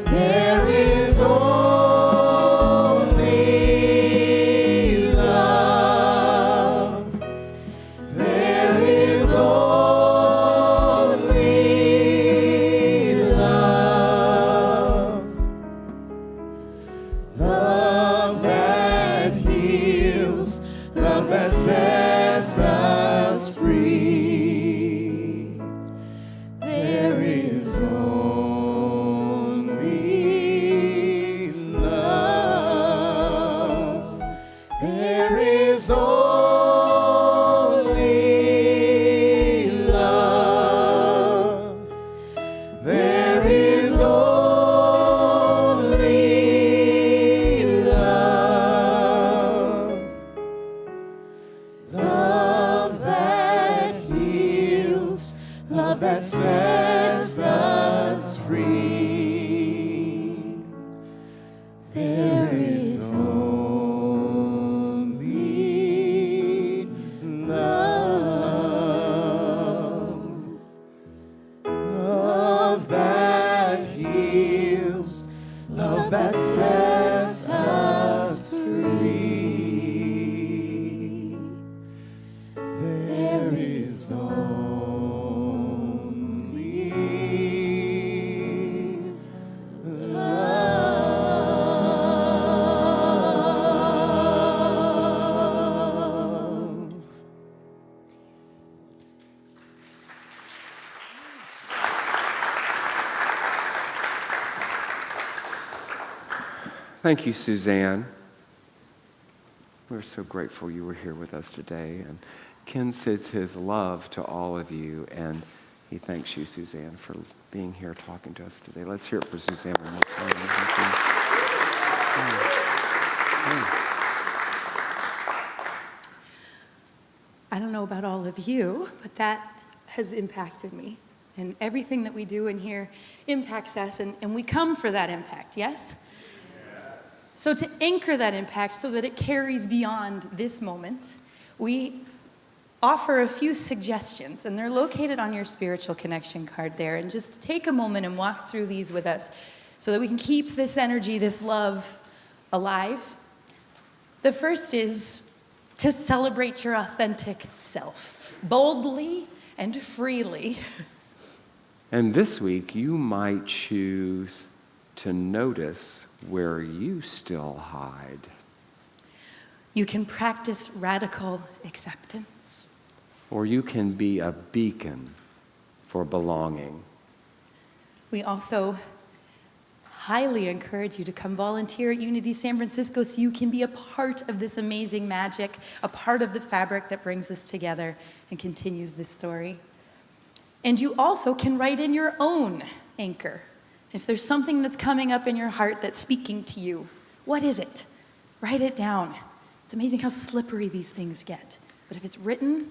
There is only love. There is only love. Love that heals, love that sets us free. There is only love. There is only love. There is only love. Love that heals, love that sets us free. There is only love. Love that heals, love that sets us free. There is only love. Thank you, Suzanne. We're so grateful you were here with us today. And Ken sends his love to all of you, and he thanks you, Suzanne, for being here talking to us today. Let's hear it for Suzanne one more time. I don't know about all of you, but that has impacted me. And everything that we do in here impacts us, and we come for that impact, yes? So to anchor that impact so that it carries beyond this moment, we offer a few suggestions, and they're located on your spiritual connection card there. And just take a moment and walk through these with us so that we can keep this energy, this love alive. The first is to celebrate your authentic self, boldly and freely. And this week, you might choose to notice where you still hide. You can practice radical acceptance. Or you can be a beacon for belonging. We also highly encourage you to come volunteer at Unity San Francisco so you can be a part of this amazing magic, a part of the fabric that brings this together and continues this story. And you also can write in your own anchor. If there's something that's coming up in your heart that's speaking to you, what is it? Write it down. It's amazing how slippery these things get. But if it's written,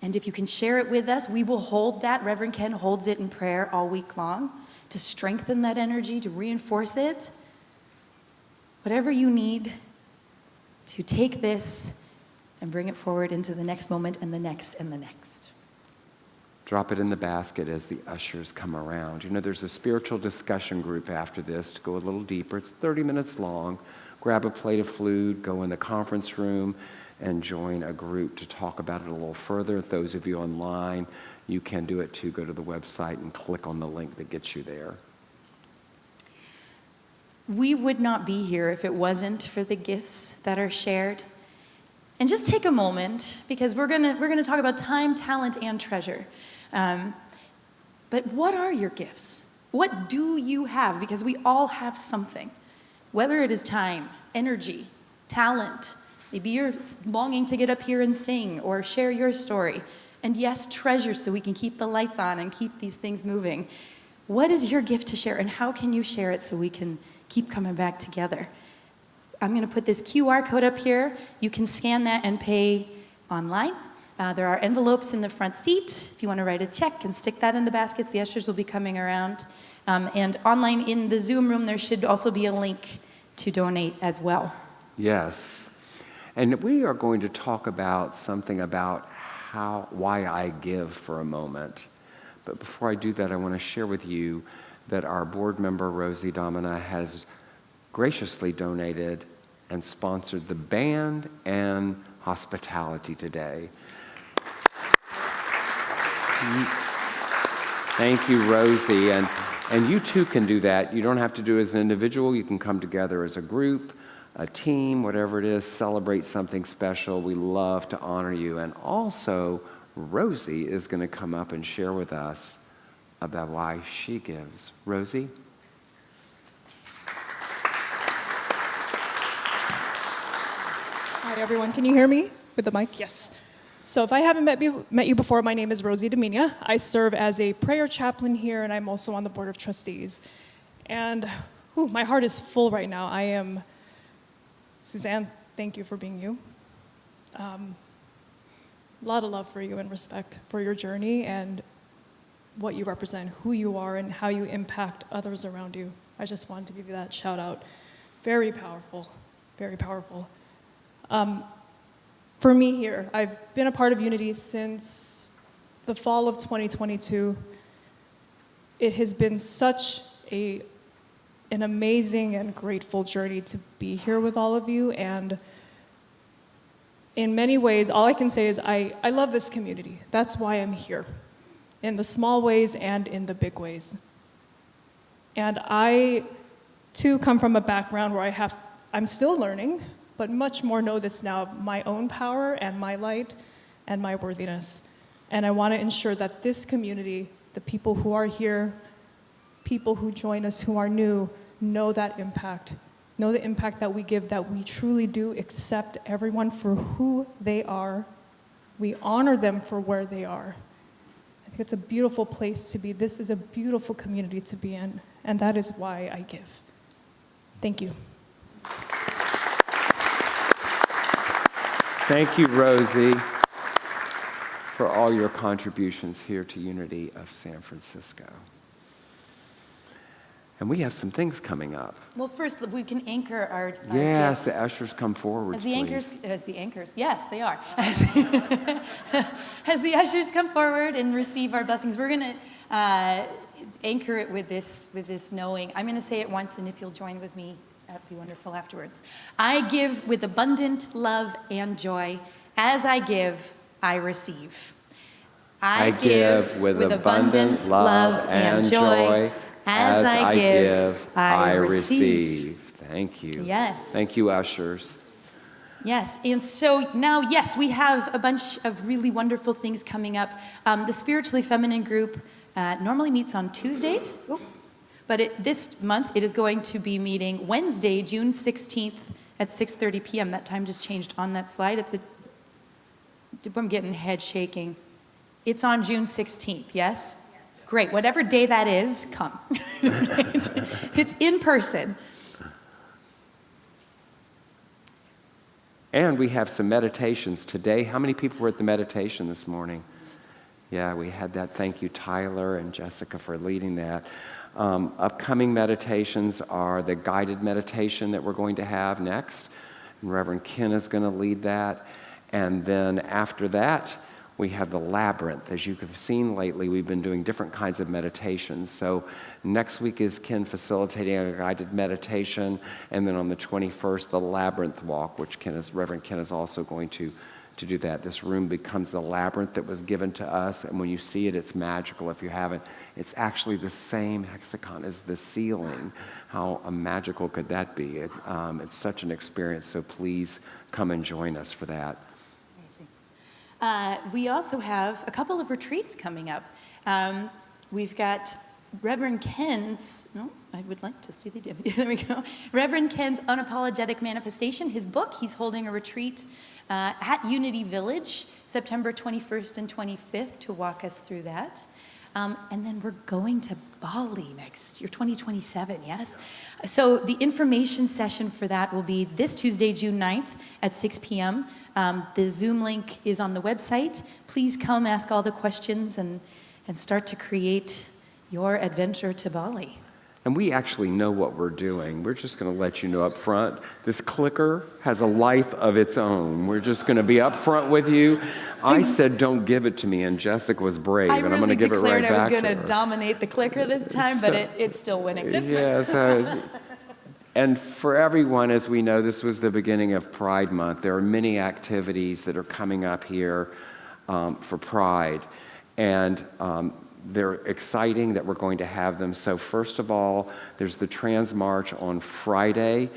and if you can share it with us, we will hold that. Reverend Ken holds it in prayer all week long to strengthen that energy, to reinforce it. Whatever you need to take this and bring it forward into the next moment and the next and the next. Drop it in the basket as the ushers come around. You know, there's a spiritual discussion group after this to go a little deeper. It's 30 minutes long. Grab a plate of food, go in the conference room, and join a group to talk about it a little further. Those of you online, you can do it too. Go to the website and click on the link that gets you there. We would not be here if it wasn't for the gifts that are shared. And just take a moment, because we're gonna talk about time, talent, and treasure. But what are your gifts? What do you have? Because we all have something. Whether it is time, energy, talent, maybe you're longing to get up here and sing or share your story. And yes, treasure, so we can keep the lights on and keep these things moving. What is your gift to share, and how can you share it so we can keep coming back together? I'm going to put this QR code up here. You can scan that and pay online. There are envelopes in the front seat. If you want to write a check and stick that in the baskets, the ushers will be coming around. And online in the Zoom room, there should also be a link to donate as well. Yes. And we are going to talk about something about why I give for a moment. But before I do that, I want to share with you that our board member, Rosie Domina, has graciously donated and sponsored the band and hospitality today. Thank you, Rosie. And you too can do that. You don't have to do it as an individual. You can come together as a group, a team, whatever it is, celebrate something special. We love to honor you. And also, Rosie is going to come up and share with us about why she gives. Rosie? Hi, everyone. Can you hear me with the mic? Yes. So if I haven't met you before, my name is Rosie Domina. I serve as a prayer chaplain here, and I'm also on the board of trustees. And my heart is full right now. Suzanne, thank you for being you. A lot of love for you and respect for your journey and what you represent, who you are, and how you impact others around you. I just wanted to give you that shout out. Very powerful, very powerful. For me here, I've been a part of Unity since the fall of 2022. It has been such an amazing and grateful journey to be here with all of you, and in many ways, all I can say is I love this community. That's why I'm here, in the small ways and in the big ways. And I, too, come from a background where I'm still learning, but much more know this now, my own power and my light and my worthiness. And I want to ensure that this community, the people who are here, people who join us who are new, know that impact. Know the impact that we give, that we truly do accept everyone for who they are. We honor them for where they are. I think it's a beautiful place to be. This is a beautiful community to be in, and that is why I give. Thank you. Thank you, Rosie, for all your contributions here to Unity of San Francisco. And we have some things coming up. Well, first, we can anchor our Yes, gifts. the ushers come forward, As the please. anchors, yes, they are. As the ushers come forward and receive our blessings, we're going to anchor it with this knowing. I'm going to say it once, and if you'll join with me, that'd be wonderful afterwards. I give with abundant love and joy. As I give, I receive. I give with abundant love and joy. As I give, I receive. Thank you. Yes. Thank you, ushers. Yes, and so now, yes, we have a bunch of really wonderful things coming up. The Spiritually Feminine group normally meets on Tuesdays, but this month it is going to be meeting Wednesday, June 16th at 6:30 p.m. That time just changed on that slide. I'm getting head shaking. It's on June 16th, yes? Great, whatever day that is, come. It's in person. And we have some meditations today. How many people were at the meditation this morning? Yeah, we had that. Thank you, Tyler and Jessica, for leading that. Upcoming meditations are the guided meditation that we're going to have next. And Reverend Ken is going to lead that. And then after that, we have the labyrinth. As you have seen lately, we've been doing different kinds of meditations. So next week is Ken facilitating a guided meditation, and then on the 21st, the labyrinth walk, which Reverend Ken is also going to do that. This room becomes the labyrinth that was given to us, and when you see it, it's magical. If you haven't, it's actually the same hexagon as the ceiling. How magical could that be? It's such an experience, so please come and join us for that. We also have a couple of retreats coming up. We've got Reverend Ken's, I would like to see the there we go. Reverend Ken's Unapologetic Manifestation, his book. He's holding a retreat at Unity Village, September 21st and 25th, to walk us through that. And then we're going to Bali next year, 2027, yes? So the information session for that will be this Tuesday, June 9th at 6 p.m. The Zoom link is on the website. Please come ask all the questions and start to create your adventure to Bali. And we actually know what we're doing. We're just going to let you know up front. This clicker has a life of its own. We're just going to be up front with you. I said, don't give it to me, and Jessica was brave, and I'm going to give it right back to her. I really declared I was going to dominate the clicker this time, but it's still winning. Yeah, and for everyone, as we know, this was the beginning of Pride Month. There are many activities that are coming up here for Pride, and they're exciting that we're going to have them. So first of all, there's the Trans March on Friday,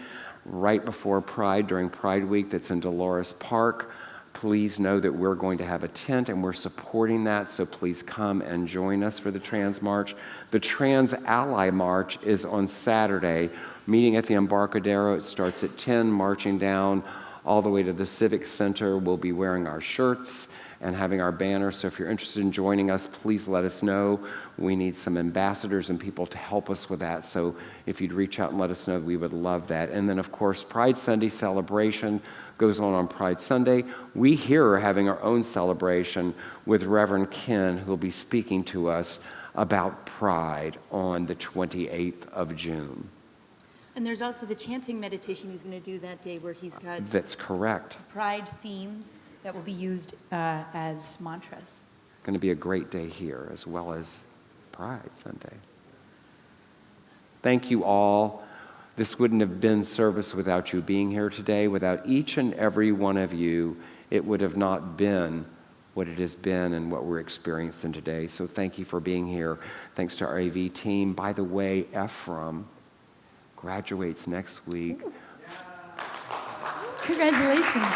right before Pride, during Pride Week, that's in Dolores Park. Please know that we're going to have a tent and we're supporting that, so please come and join us for the Trans March. The Trans Ally March is on Saturday, meeting at the Embarcadero. It starts at 10, marching down all the way to the Civic Center. We'll be wearing our shirts and having our banner. So if you're interested in joining us, please let us know. We need some ambassadors and people to help us with that. So if you'd reach out and let us know, we would love that. And then, of course, Pride Sunday celebration goes on Pride Sunday. We here are having our own celebration with Reverend Ken, who will be speaking to us about Pride on the 28th of June. And there's also the chanting meditation he's going to do that day, where he's got That's correct. Pride themes that will be used as mantras. Going to be a great day here, as well as Pride Sunday. Thank you all. This wouldn't have been service without you being here today. Without each and every one of you, it would have not been what it has been and what we're experiencing today. So thank you for being here. Thanks to our AV team. By the way, Ephraim graduates next week. Congratulations.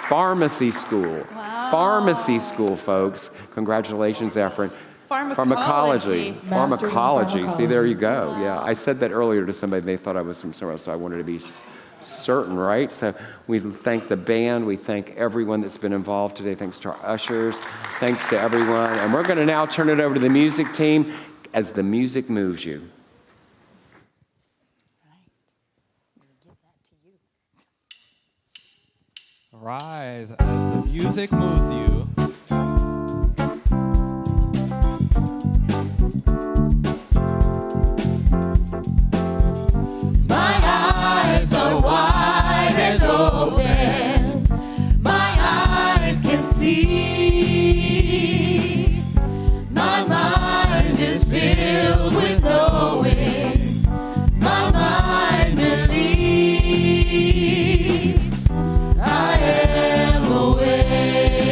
Pharmacy school. Wow. Pharmacy school, folks. Congratulations, Ephraim. Pharmacology. Pharmacology. See, there you go. Wow. Yeah, I said that earlier to somebody. They thought I was from somewhere else, so I wanted to be certain, right? So we thank the band. We thank everyone that's been involved today. Thanks to our ushers. Thanks to everyone. And we're going to now turn it over to the music team as the music moves you. Rise as the music moves you. My eyes are wide and open. My eyes can see. My mind is filled with knowing. My mind believes I am awake.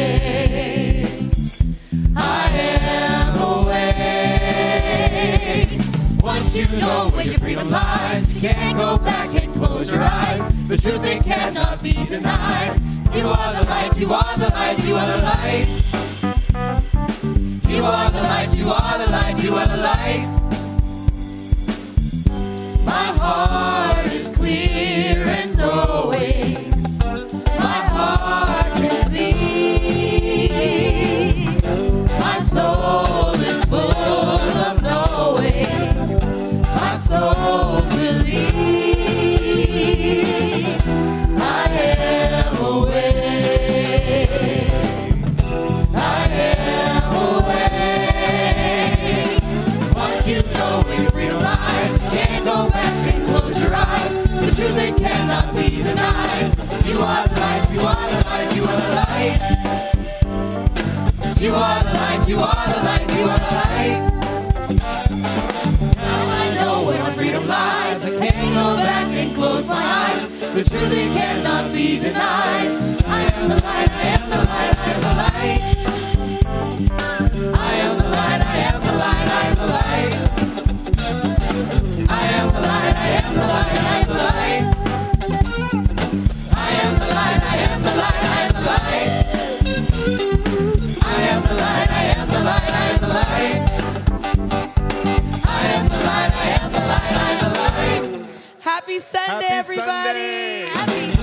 I am awake. Once you know where your freedom lies, you can't go back and close your eyes. The truth, it cannot be denied. You are the light, you are the light, you are the light. You are the light, you are the light, you are the light. My heart is clear and knowing. My heart can see. My soul is full of knowing. My soul believes I am awake. I am awake. Once you know where your freedom lies, you can't go back and close your eyes. The truth, it cannot be denied. You are the light, you are the light, you are the light. You are the light, you are the light, you are the light. Now I know where my freedom lies. I can't go back and close my eyes. The truth, it cannot be denied. I am the light, I am the light, I am the light. I am the light, I am the light, I am the light. I am the light, I am the light, I am the light. I am the light, I am the light, I am the light. I am the light, I am the light, I am the light. I am the light, I am the light, I am the light. Happy Sunday, Happy everybody. Sunday. Happy